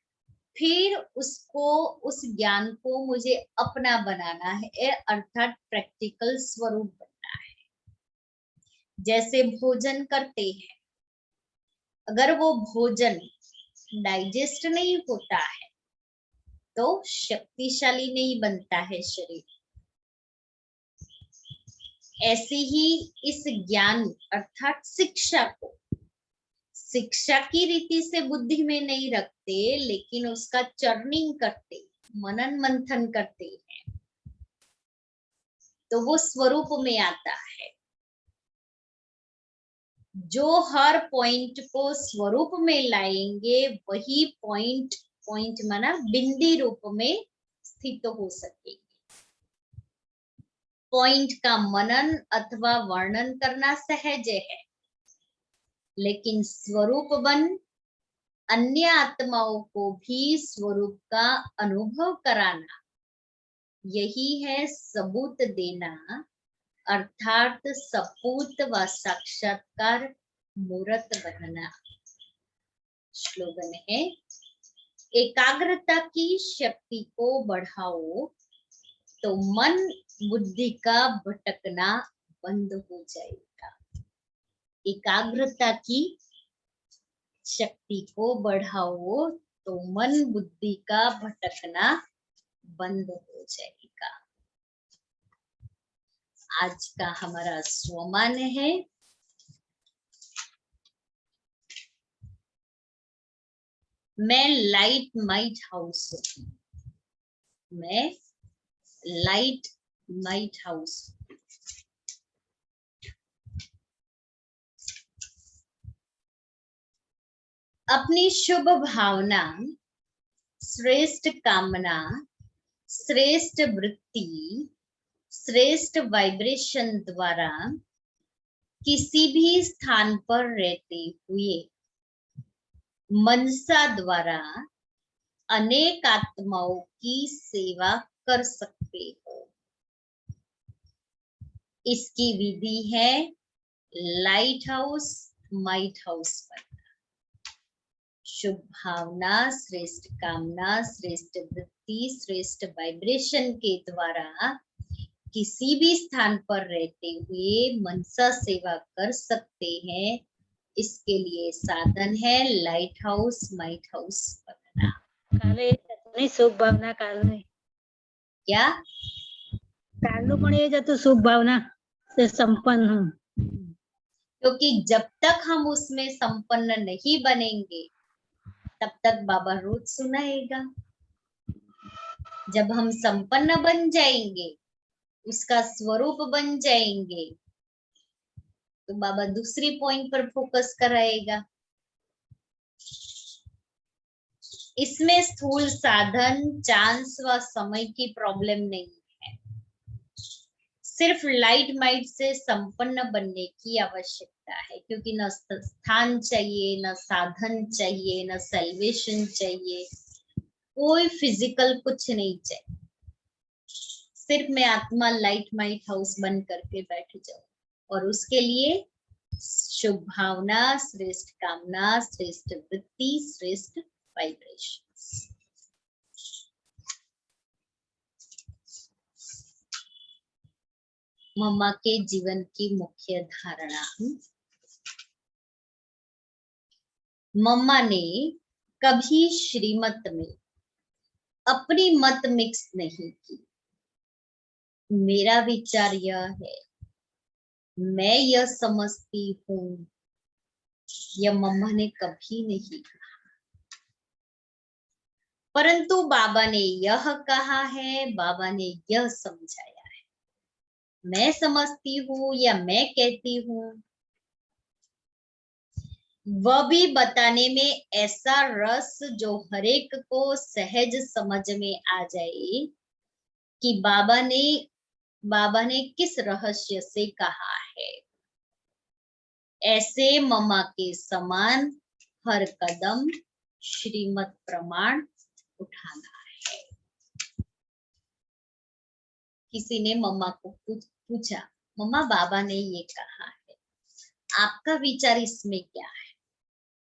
फिर उसको, उस ज्ञान को मुझे अपना बनाना है, अर्थात प्रैक्टिकल स्वरूप बनना है। जैसे भोजन करते हैं, अगर वो भोजन डाइजेस्ट नहीं होता है तो शक्तिशाली नहीं बनता है शरीर। ऐसे ही इस ज्ञान अर्थात शिक्षा को शिक्षा की रीति से बुद्धि में नहीं रखते, लेकिन उसका चर्निंग करते, मनन मंथन करते हैं, तो वो स्वरूप में आता है। जो हर पॉइंट को स्वरूप में लाएंगे, वही पॉइंट, पॉइंट माना बिंदी रूप में स्थित हो सकेगी। पॉइंट का मनन अथवा वर्णन करना सहज है, लेकिन स्वरूप बन अन्य आत्माओं को भी स्वरूप का अनुभव कराना, यही है सबूत देना अर्थात सपूत व साक्षात्कार मूर्त बनना। स्लोगन है, एकाग्रता की शक्ति को बढ़ाओ तो मन बुद्धि का भटकना बंद हो जाएगा। एकाग्रता की शक्ति को बढ़ाओ तो मन बुद्धि का भटकना बंद हो जाएगा। आज का हमारा स्वमान है, मैं लाइट माइट हाउस हूँ। मैं लाइट माइट हाउस। अपनी शुभ भावना, श्रेष्ठ कामना, श्रेष्ठ वृत्ति, श्रेष्ठ वाइब्रेशन द्वारा किसी भी स्थान पर रहते हुए मनसा द्वारा अनेक आत्माओं की सेवा कर सकते हो। इसकी विधि है लाइट हाउस माइट हाउस बनना। शुभ भावना, श्रेष्ठ कामना, श्रेष्ठ वृत्ति, श्रेष्ठ वाइब्रेशन के द्वारा किसी भी स्थान पर रहते हुए मनसा सेवा कर सकते हैं। इसके लिए साधन है लाइट हाउस माइट हाउस बनना। काले नहीं शुभ भावना काले क्या कालू पण ये जातो शुभ भावना से संपन्न हूँ, क्योंकि जब तक हम उसमें संपन्न नहीं बनेंगे तब तक बाबा रोज सुनाएगा। जब हम संपन्न बन जाएंगे, उसका स्वरूप बन जाएंगे, तो बाबा दूसरी पॉइंट पर फोकस कराएगा। इसमें स्थूल साधन, चांस व समय की प्रॉब्लम नहीं है। सिर्फ लाइट माइट से संपन्न बनने की आवश्यकता है, क्योंकि न स्थान चाहिए, न साधन चाहिए, न सेल्वेशन चाहिए, कोई फिजिकल कुछ नहीं चाहिए। सिर्फ मैं आत्मा लाइट माइट हाउस बन करके बैठ जाऊं, और उसके लिए शुभ भावना, श्रेष्ठ कामना, श्रेष्ठ वृत्ति, श्रेष्ठ वाइब्रेशन। मम्मा के जीवन की मुख्य धारणा। मम्मा ने कभी श्रीमत में अपनी मत मिक्स नहीं की। मेरा विचार यह है, मैं यह समझती हूँ, यह मम्मा ने कभी नहीं कहा। परंतु बाबा ने यह कहा है, बाबा ने यह समझाया है। मैं समझती हूँ या मैं कहती हूँ, वह भी बताने में ऐसा रस जो हरेक को सहज समझ में आ जाए कि बाबा ने किस रहस्य से कहा है। ऐसे मम्मा के समान हर कदम श्रीमत प्रमाण उठाना है। किसी ने मम्मा को पूछा, मम्मा बाबा ने ये कहा है, आपका विचार इसमें क्या है?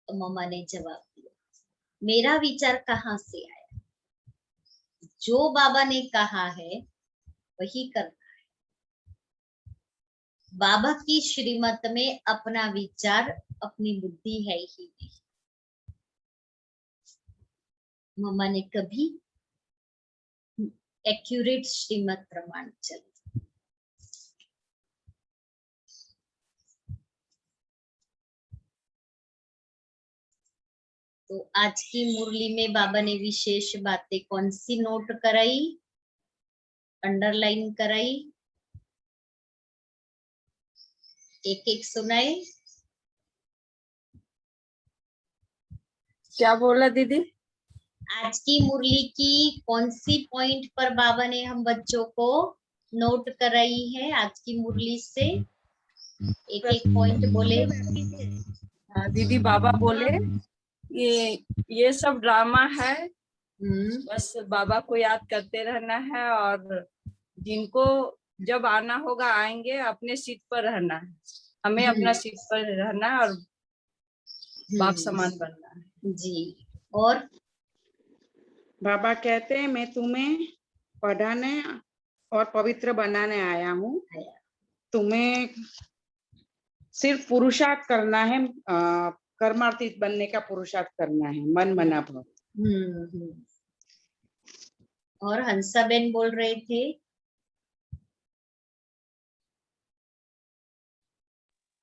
तो मम्मा ने जवाब दिया, मेरा विचार कहाँ से आया? जो बाबा ने कहा है वही करना है। बाबा की श्रीमत में अपना विचार, अपनी बुद्धि है ही नहीं। मम्मा ने कभी एक्यूरेट श्रीमत प्रमाण चला। तो आज की मुरली में बाबा ने विशेष बातें कौन सी नोट कराई, अंडरलाइन कराई? एक एक सुनाए। क्या बोला दीदी? आज की मुरली की कौन सी पॉइंट पर बाबा ने हम बच्चों को नोट कराई है? आज की मुरली से एक एक पॉइंट बोले। हाँ दीदी, बाबा बोले ये सब ड्रामा है, बस बाबा को याद करते रहना है, और जिनको जब आना होगा आएंगे, अपने सीट पर रहना है, हमें अपना सीट पर रहना है और बाप समान बनना है। जी। और बाबा कहते हैं मैं तुम्हें पढ़ाने और पवित्र बनाने आया हूँ, तुम्हें सिर्फ पुरुषार्थ करना है, कर्मातीत बनने का पुरुषार्थ करना है, मन मना भाव। हम्म। और हंसाबेन बोल रहे थे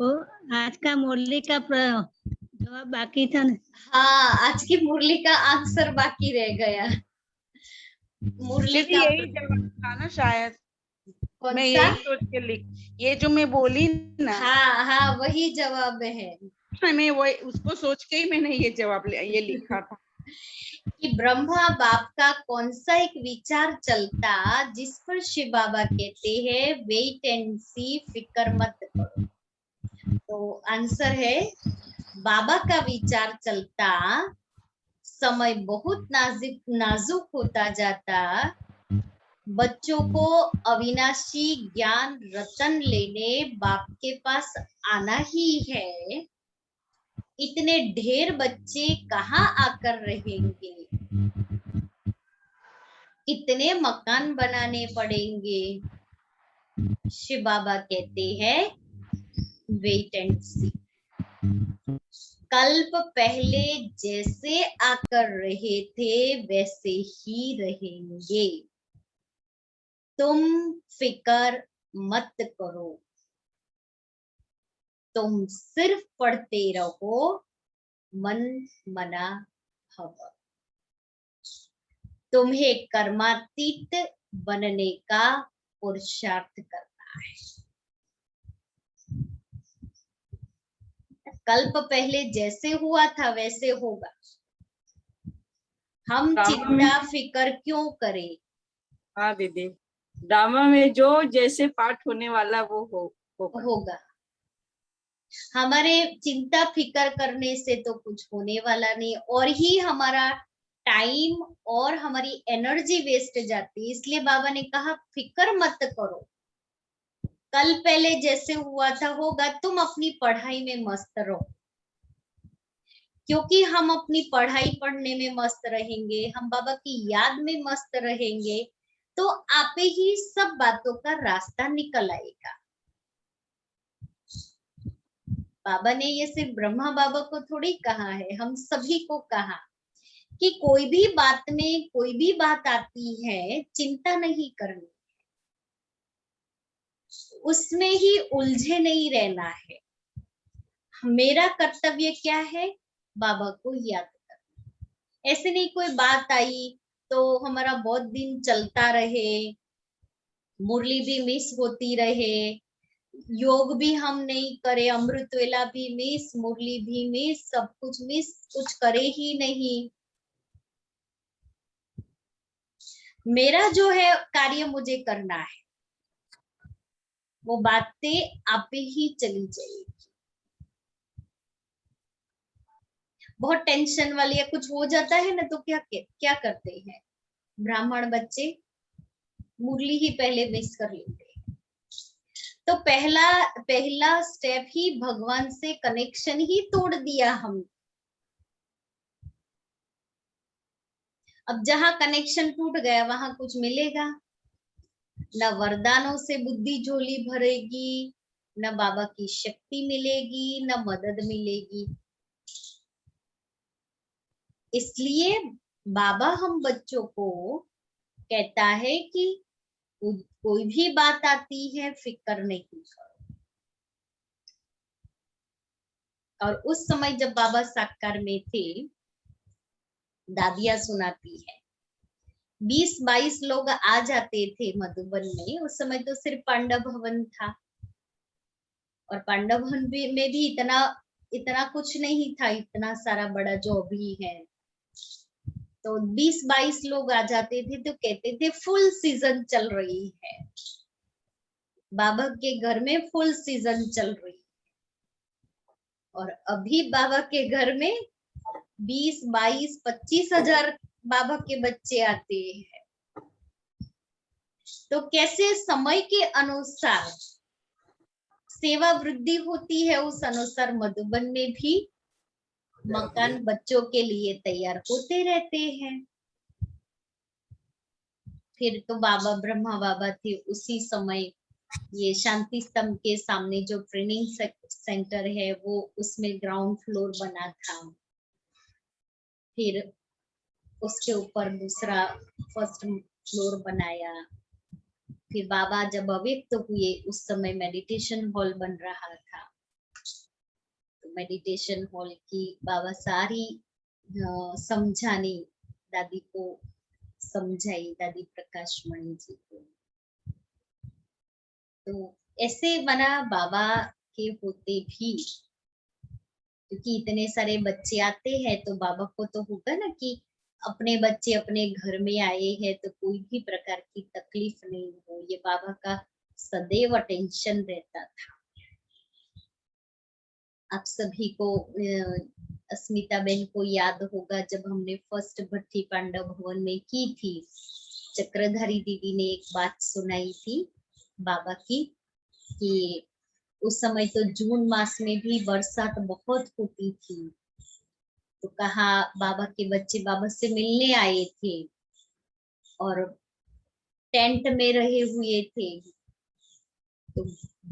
वो आज का मुरली का जवाब बाकी था ना। हाँ, आज की मुरली का आंसर बाकी रह गया। मुरली दीदी का यही जवाब था ना शायद, कौन मैं सा? यही सोच के लिख, ये जो मैं बोली ना, हाँ हाँ, वही जवाब है मैं वही उसको सोच के ही मैंने ये जवाब ये लिखा था कि ब्रह्मा बाप का कौन सा एक विचार चलता जिस पर शिव बाबा कहते हैं वेट एंड सी, फिकर मत करो। तो आंसर है बाबा का विचार चलता, समय बहुत नाजुक होता जाता, बच्चों को अविनाशी ज्ञान रतन लेने बाप के पास आना ही है, इतने ढेर बच्चे कहाँ आकर रहेंगे, कितने मकान बनाने पड़ेंगे। शिव बाबा कहते हैं वेट एंड सी, कल्प पहले जैसे आकर रहे थे वैसे ही रहेंगे, तुम फिकर मत करो, तुम सिर्फ पढ़ते रहो, मन मना भव, तुम्हें कर्मातीत बनने का पुरुषार्थ करना है। कल्प पहले जैसे हुआ था वैसे होगा, हम चिंता फिकर क्यों करें। हाँ दीदी, ड्रामा में जो जैसे पाठ होने वाला वो होगा। हमारे चिंता फिकर करने से तो कुछ होने वाला नहीं, और ही हमारा टाइम और हमारी एनर्जी वेस्ट जाती है। इसलिए बाबा ने कहा फिकर मत करो, कल पहले जैसे हुआ था होगा, तुम अपनी पढ़ाई में मस्त रहो, क्योंकि हम अपनी पढ़ाई पढ़ने में मस्त रहेंगे, हम बाबा की याद में मस्त रहेंगे, तो आपे ही सब बातों का रास्ता निकल आएगा। बाबा ने ये सिर्फ ब्रह्मा बाबा को थोड़ी कहा है, हम सभी को कहा कि कोई भी बात में कोई भी बात आती है, चिंता नहीं करनी, उसमें ही उलझे नहीं रहना है। मेरा कर्तव्य क्या है? बाबा को याद करना। ऐसे नहीं कोई बात आई तो हमारा बहुत दिन चलता रहे, मुरली भी मिस होती रहे, योग भी हम नहीं करे, अमृत वेला भी मिस, मुरली भी मिस, सब कुछ मिस, कुछ करे ही नहीं। मेरा जो है कार्य मुझे करना है, वो बातें आप ही चली जाएगी। बहुत टेंशन वाली या कुछ हो जाता है ना, तो क्या करते हैं ब्राह्मण बच्चे, मुरली ही पहले मिस कर लेते हैं। तो पहला स्टेप ही भगवान से कनेक्शन ही तोड़ दिया हमने। अब जहां कनेक्शन टूट गया वहां कुछ मिलेगा न, वरदानों से बुद्धि झोली भरेगी, न बाबा की शक्ति मिलेगी, न मदद मिलेगी। इसलिए बाबा हम बच्चों को कहता है कि कोई भी बात आती है फिक्र नहीं करो। और उस समय जब बाबा साकार में थे, दादियां सुनाती है 20-22 लोग आ जाते थे मधुबन में। उस समय तो सिर्फ पांडव भवन था, और पांडव भवन में भी इतना कुछ नहीं था, इतना सारा बड़ा जो अभी है। तो 20-22 लोग आ जाते थे तो कहते थे फुल सीजन चल रही है, बाबा के घर में फुल सीजन चल रही है। और अभी बाबा के घर में 20-22-25 हजार बाबा के बच्चे आते हैं। तो कैसे समय के अनुसार सेवा वृद्धि होती है, उस अनुसार मधुबन में भी मकान बच्चों के लिए तैयार होते रहते हैं। फिर तो बाबा ब्रह्मा बाबा थे, उसी समय ये शांति स्तंभ के सामने जो ट्रेनिंग सेंटर है वो उसमें ग्राउंड फ्लोर बना था। फिर उसके ऊपर दूसरा फर्स्ट फ्लोर बनाया। फिर बाबा जब अव्यक्त हुए उस समय मेडिटेशन हॉल बन रहा था। तो मेडिटेशन हॉल की बाबा सारी समझानी दादी को समझाई, दादी प्रकाश मणि जी को। तो ऐसे बना बाबा के होते भी, क्योंकि इतने सारे बच्चे आते हैं तो बाबा को तो होगा ना कि अपने बच्चे अपने घर में आए हैं तो कोई भी प्रकार की तकलीफ नहीं हो, ये बाबा का सदैव टेंशन रहता था। आप सभी को अस्मिता बेन को याद होगा, जब हमने फर्स्ट भट्टी पांडव भवन में की थी, चक्रधारी दीदी ने एक बात सुनाई थी बाबा की कि उस समय तो जून मास में भी बरसात बहुत होती थी। तो कहा बाबा के बच्चे बाबा से मिलने आए थे और टेंट में रहे हुए थे, तो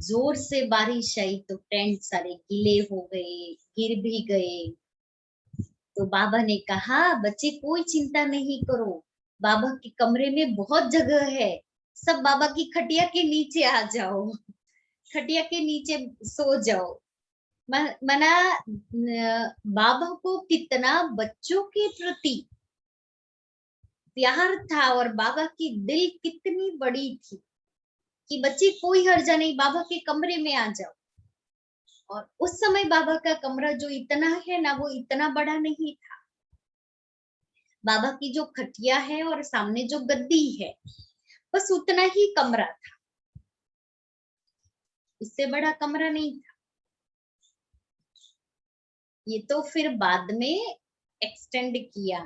जोर से बारिश आई तो टेंट सारे गीले हो गए, गिर भी गए। तो बाबा ने कहा बच्चे कोई चिंता नहीं करो, बाबा के कमरे में बहुत जगह है, सब बाबा की खटिया के नीचे आ जाओ, खटिया के नीचे सो जाओ। मना बाबा को कितना बच्चों के प्रति प्यार था और बाबा की दिल कितनी बड़ी थी कि बच्चे कोई हर्जा नहीं, बाबा के कमरे में आ जाओ। और उस समय बाबा का कमरा जो इतना है ना, वो इतना बड़ा नहीं था। बाबा की जो खटिया है और सामने जो गद्दी है, बस उतना ही कमरा था, इससे बड़ा कमरा नहीं था। ये तो फिर बाद में एक्सटेंड किया,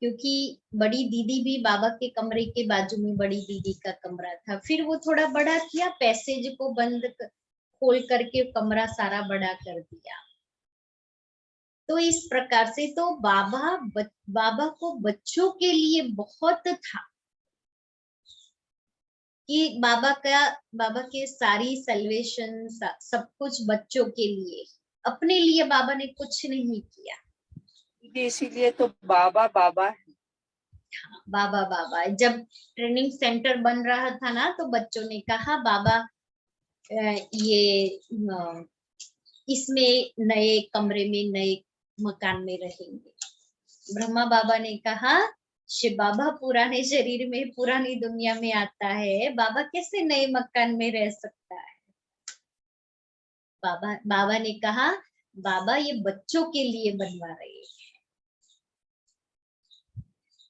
क्योंकि बड़ी दीदी भी बाबा के कमरे के बाजू में बड़ी दीदी का कमरा था, फिर वो थोड़ा बड़ा किया, पैसेज को बंद खोल करके कमरा सारा बड़ा कर दिया। तो इस प्रकार से तो बाबा को बच्चों के लिए बहुत था कि बाबा के सारी सल्वेशन सब कुछ बच्चों के लिए, अपने लिए बाबा ने कुछ नहीं किया। इसीलिए तो बाबा बाबा है। बाबा बाबा जब ट्रेनिंग सेंटर बन रहा था ना, तो बच्चों ने कहा बाबा ये इसमें नए कमरे में नए मकान में रहेंगे। ब्रह्मा बाबा ने कहा शिव बाबा पुराने शरीर में पुरानी दुनिया में आता है, बाबा कैसे नए मकान में रह सकता है। बाबा ने कहा बाबा ये बच्चों के लिए बनवा रहे हैं।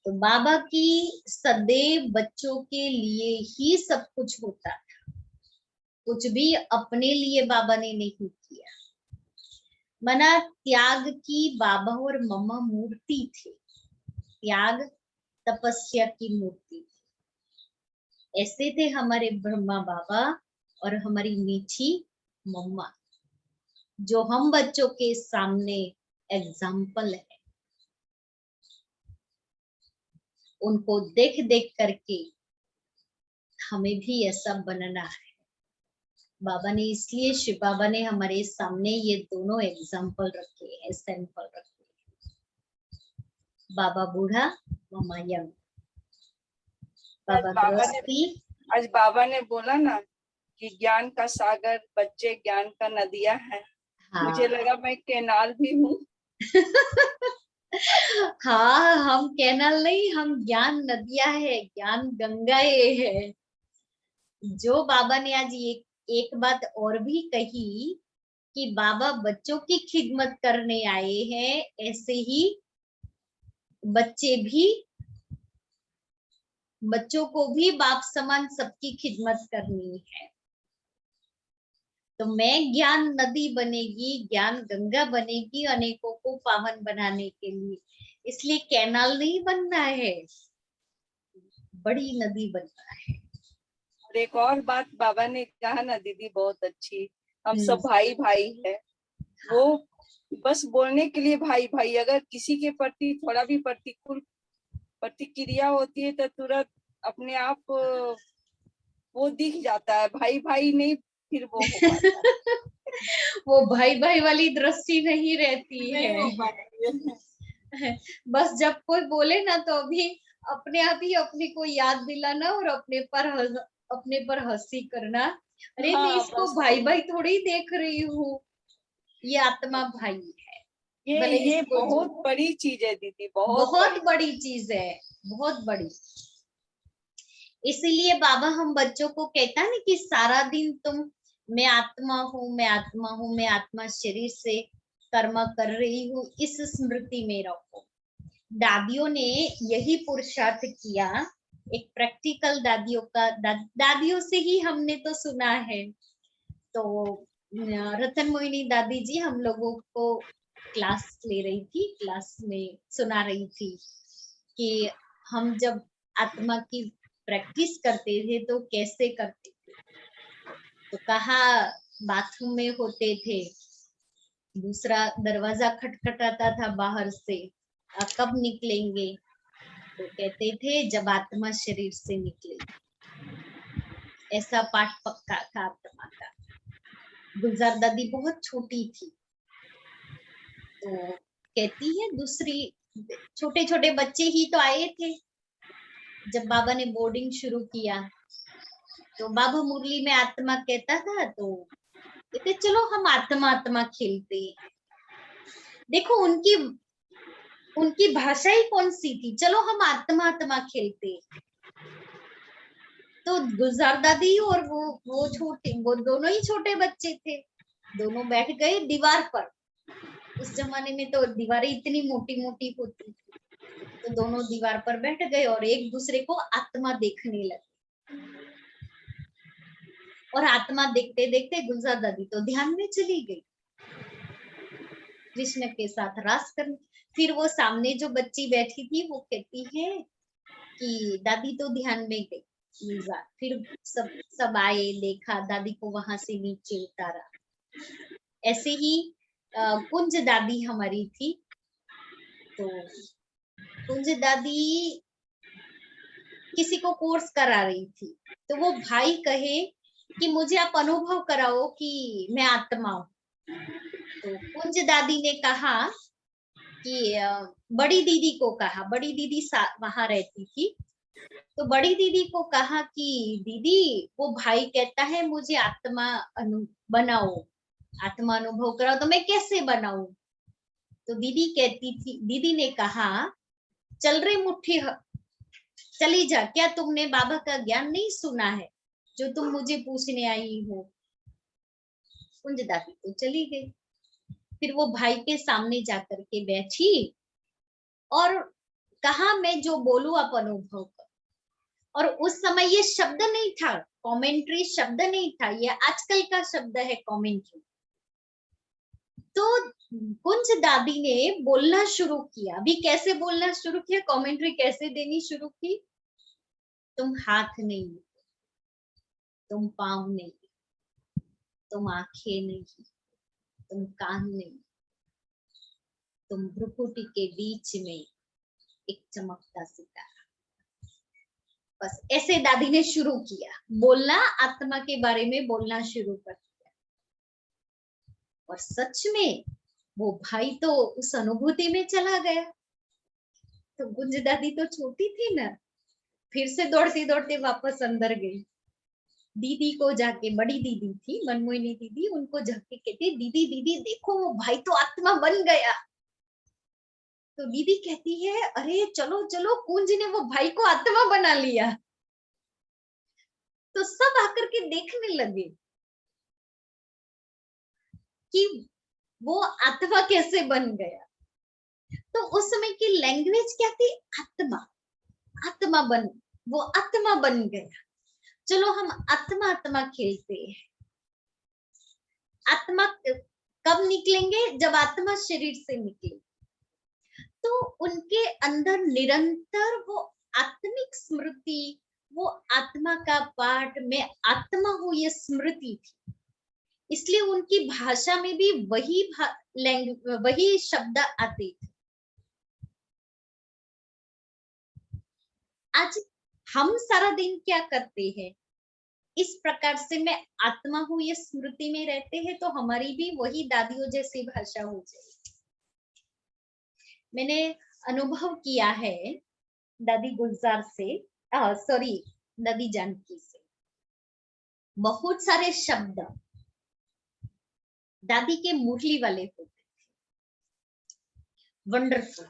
तो बाबा की सदैव बच्चों के लिए ही सब कुछ होता था, कुछ भी अपने लिए बाबा ने नहीं किया। मना त्याग की बाबा और मम्मा मूर्ति थे, त्याग तपस्या की मूर्ति थी। ऐसे थे हमारे ब्रह्मा बाबा और हमारी मीठी मम्मा, जो हम बच्चों के सामने एग्जाम्पल है। उनको देख देख करके हमें भी ऐसा बनना है। बाबा ने इसलिए शिव बाबा ने हमारे सामने ये दोनों एग्जाम्पल रखे हैं, सैंपल रखे हैं। बाबा बूढ़ा, मम्मा यंग। बाबा गृहस्थी। आज बाबा ने बोला ना कि ज्ञान का सागर, बच्चे ज्ञान का नदिया है। हाँ। मुझे लगा मैं कैनाल भी हूँ। हाँ, हम कैनाल नहीं, हम ज्ञान नदिया है, ज्ञान गंगाएं है। जो बाबा ने आज एक बात और भी कही कि बाबा बच्चों की खिदमत करने आए हैं, ऐसे ही बच्चों को भी बाप समान सबकी खिदमत करनी है। तो मैं ज्ञान नदी बनेगी, ज्ञान गंगा बनेगी, अनेकों को पावन बनाने के लिए। इसलिए कैनाल नहीं बनना है, बड़ी नदी बनना है। और एक और बात बाबा ने कहा ना दीदी, बहुत अच्छी, हम सब भाई भाई है। वो बस बोलने के लिए भाई भाई, अगर किसी के प्रति थोड़ा भी प्रतिकूल प्रतिक्रिया होती है तो तुरंत अपने आप वो दिख जाता है, भाई भाई नहीं फिर वो हो पाता वो भाई भाई वाली दृष्टि नहीं रहती नहीं है। हो पाती है। बस जब कोई बोले ना तो अभी अपने आप ही अपने को याद दिलाना और अपने पर हंसी करना। अरे मैं हाँ, इसको बस भाई भाई थोड़ी देख रही हूँ, ये आत्मा भाई है। भले ये इसको बहुत बड़ी चीज है दीदी, बहुत बहुत बड़ी चीज है, बहुत बड़ी। इसीलिए बाबा हम बच्चों को कहता है ना कि सारा दिन तुम मैं आत्मा हूँ, मैं आत्मा हूँ, मैं आत्मा शरीर से कर्म कर रही हूँ, इस स्मृति में रखो। दादियों ने यही पुरुषार्थ किया। एक प्रैक्टिकल दादियों से ही हमने तो सुना है। तो रतन मोहिनी दादी जी हम लोगों को क्लास ले रही थी, क्लास में सुना रही थी कि हम जब आत्मा की प्रैक्टिस करते थे तो कैसे करते थे। तो कहा बाथरूम में होते थे, दूसरा दरवाजा खटखटाता था बाहर से, कब निकलेंगे? तो कहते थे जब आत्मा शरीर से निकलेगी। ऐसा पाठ पक्का था आत्मा का। गुलजार दादी बहुत छोटी थी तो कहती है दूसरी छोटे छोटे बच्चे ही तो आए थे जब बाबा ने बोर्डिंग शुरू किया। तो बाबा मुरली में आत्मा कहता था तो कहते चलो हम आत्मा आत्मा खेलते। देखो उनकी भाषा ही कौन सी थी, चलो हम आत्मा आत्मा खेलते। तो गुलजार दादी और वो छोटे, वो दोनों ही छोटे बच्चे थे, दोनों बैठ गए दीवार पर। उस जमाने में तो दीवारें इतनी मोटी मोटी होती थी, तो दोनों दीवार पर बैठ गए और एक दूसरे को आत्मा देखने लगे। और आत्मा देखते देखते गुलजार दादी तो ध्यान में चली गई कृष्ण के साथ रास करने। फिर वो सामने जो बच्ची बैठी थी वो कहती है कि दादी तो ध्यान में गई। फिर सब आए, देखा दादी को वहां से नीचे उतारा। ऐसे ही कुंज दादी हमारी थी। तो कुंज दादी किसी को कोर्स करा रही थी, तो वो भाई कहे कि मुझे आप अनुभव कराओ कि मैं आत्मा हूँ। तो कुंज दादी ने कहा कि बड़ी दीदी को कहा, बड़ी दीदी वहां रहती थी, तो बड़ी दीदी को कहा कि दीदी वो भाई कहता है मुझे आत्मा बनाओ, आत्मा अनुभव कराओ, तो मैं कैसे बनाऊं? तो दीदी ने कहा चल रे मुट्ठी चली जा, क्या तुमने बाबा का ज्ञान नहीं सुना है जो तुम मुझे पूछने आई हो? कुंज दादी तो चली गई। फिर वो भाई के सामने जाकर के बैठी और कहा मैं जो बोलूं आप अनुभव करो। और उस समय ये शब्द नहीं था, कमेंट्री शब्द नहीं था, ये आजकल का शब्द है कमेंट्री। तो कुंज दादी ने बोलना शुरू किया। अभी कैसे बोलना शुरू किया, कमेंट्री कैसे देनी शुरू की? तुम हाथ नहीं, तुम पांव नहीं, तुम आंखें नहीं, तुम कान नहीं, तुम भ्रुकुटी के बीच में एक चमकता सितारा। बस ऐसे दादी ने शुरू किया बोलना, आत्मा के बारे में बोलना शुरू कर दिया। और सच में वो भाई तो उस अनुभूति में चला गया। तो गुंज दादी तो छोटी थी ना, फिर से दौड़ते दौड़ते वापस अंदर गई। दीदी को जाके, बड़ी दीदी थी मनमोहिनी दीदी, उनको जाके कहती दीदी दीदी देखो वो भाई तो आत्मा बन गया। तो दीदी कहती है अरे चलो चलो, कुंज ने वो भाई को आत्मा बना लिया। तो सब आकर के देखने लगे कि वो आत्मा कैसे बन गया। तो उस समय की लैंग्वेज क्या थी? आत्मा, आत्मा वो आत्मा बन गया। चलो हम आत्मा आत्मा खेलते हैं। आत्मा कब निकलेंगे? जब आत्मा शरीर से निकले। तो उनके अंदर निरंतर वो आत्मिक स्मृति, वो आत्मा का पाठ, मैं आत्मा हूँ, ये स्मृति थी। इसलिए उनकी भाषा में भी वही शब्द आते थे। आज हम सारा दिन क्या करते हैं, इस प्रकार से मैं आत्मा हूँ ये स्मृति में रहते हैं, तो हमारी भी वही दादियों जैसी भाषा हो जाएगी। मैंने अनुभव किया है दादी गुलजार से, दादी जानकी से। बहुत सारे शब्द दादी के मुरली वाले होते थे, वंडरफुल।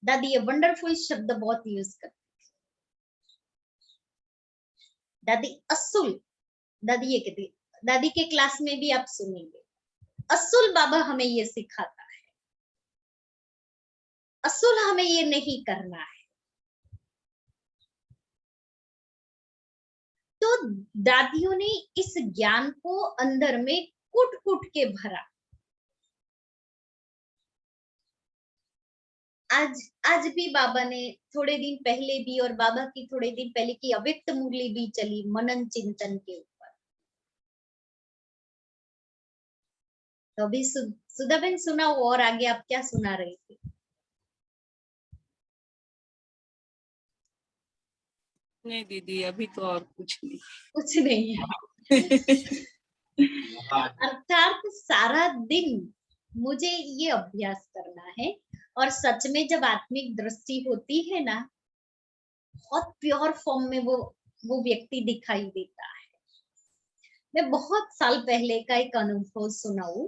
दादी ये वंडरफुल शब्द बहुत यूज करते थे। दादी असुल, दादी ये कहती, दादी के क्लास में भी आप सुनेंगे, असुल बाबा हमें ये सिखाता है, असुल हमें ये नहीं करना है। तो दादियों ने इस ज्ञान को अंदर में कूट कूट के भरा। आज भी बाबा ने थोड़े दिन पहले भी, और बाबा की थोड़े दिन पहले की अव्यक्त मुरली भी चली मनन चिंतन के ऊपर। तो अभी सुधाबेन सुना, और आगे आप क्या सुना रही थी? नहीं दीदी, अभी तो और कुछ नहीं। कुछ नहीं अर्थात सारा दिन मुझे ये अभ्यास करना है। और सच में जब आत्मिक दृष्टि होती है ना, बहुत प्योर फॉर्म में वो व्यक्ति दिखाई देता है। मैं बहुत साल पहले का एक अनुभव सुनाऊं।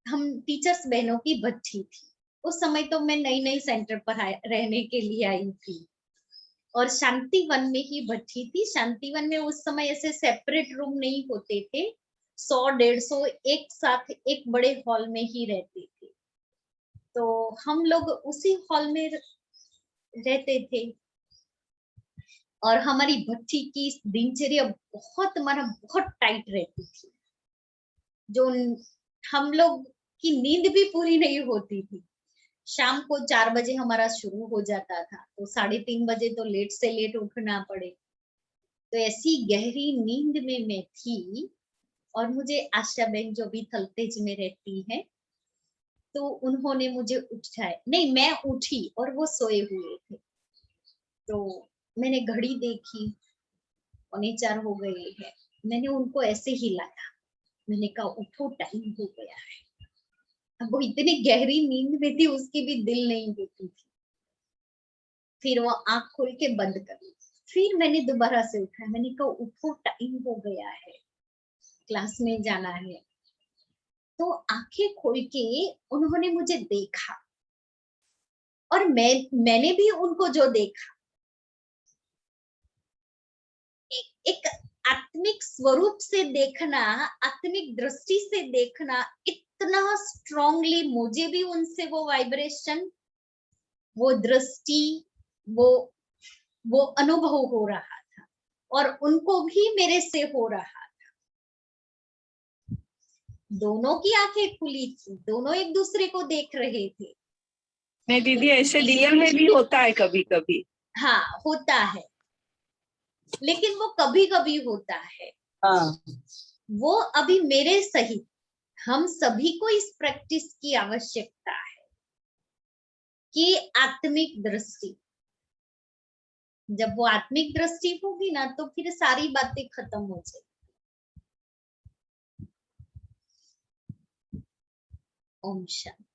हम टीचर्स बहनों की भट्ठी थी। उस समय तो मैं नई सेंटर पर रहने के लिए आई थी, और शांतिवन में ही भट्ठी थी। शांतिवन में उस समय ऐसे सेपरेट रूम नहीं होते थे, 100-150 एक साथ एक बड़े हॉल में ही रहते थे। तो हम लोग उसी हॉल में रहते थे, और हमारी भट्ठी की दिनचर्या बहुत टाइट रहती थी। जो हम लोग की नींद भी पूरी नहीं होती थी। शाम को 4 बजे हमारा शुरू हो जाता था, तो 3:30 बजे तो लेट से लेट उठना पड़े। तो ऐसी गहरी नींद में मैं थी, और मुझे आशा बहन जो भी थलतेज में रहती है, तो उन्होंने मुझे उठाया। नहीं, मैं उठी और वो सोए हुए थे। तो मैंने घड़ी देखी, 3:45 हो गए हैं। मैंने उनको ऐसे हिलाया, मैंने कहा उठो, टाइम हो गया है। अब वो इतनी गहरी नींद में थी, उसकी भी दिल नहीं होती थी। फिर वो आंख खोल के बंद कर ली। फिर मैंने दोबारा से उठाया, मैंने कहा उठो, टाइम हो गया है, क्लास में जाना है। तो आंखें खोल के उन्होंने मुझे देखा, और मैंने भी उनको जो देखा, एक आत्मिक स्वरूप से देखना, आत्मिक दृष्टि से देखना, इतना स्ट्रांगली मुझे भी उनसे वो वाइब्रेशन, वो दृष्टि, वो अनुभव हो रहा था, और उनको भी मेरे से हो रहा था। दोनों की आंखें खुली थी, दोनों एक दूसरे को देख रहे थे। नहीं दीदी, ऐसे रियल में भी होता है कभी कभी। हाँ, होता है, लेकिन वो कभी कभी होता है। हाँ, वो अभी मेरे सहित हम सभी को इस प्रैक्टिस की आवश्यकता है कि आत्मिक दृष्टि, जब वो आत्मिक दृष्टि होगी ना, तो फिर सारी बातें खत्म हो जाएगी। ओम शांति।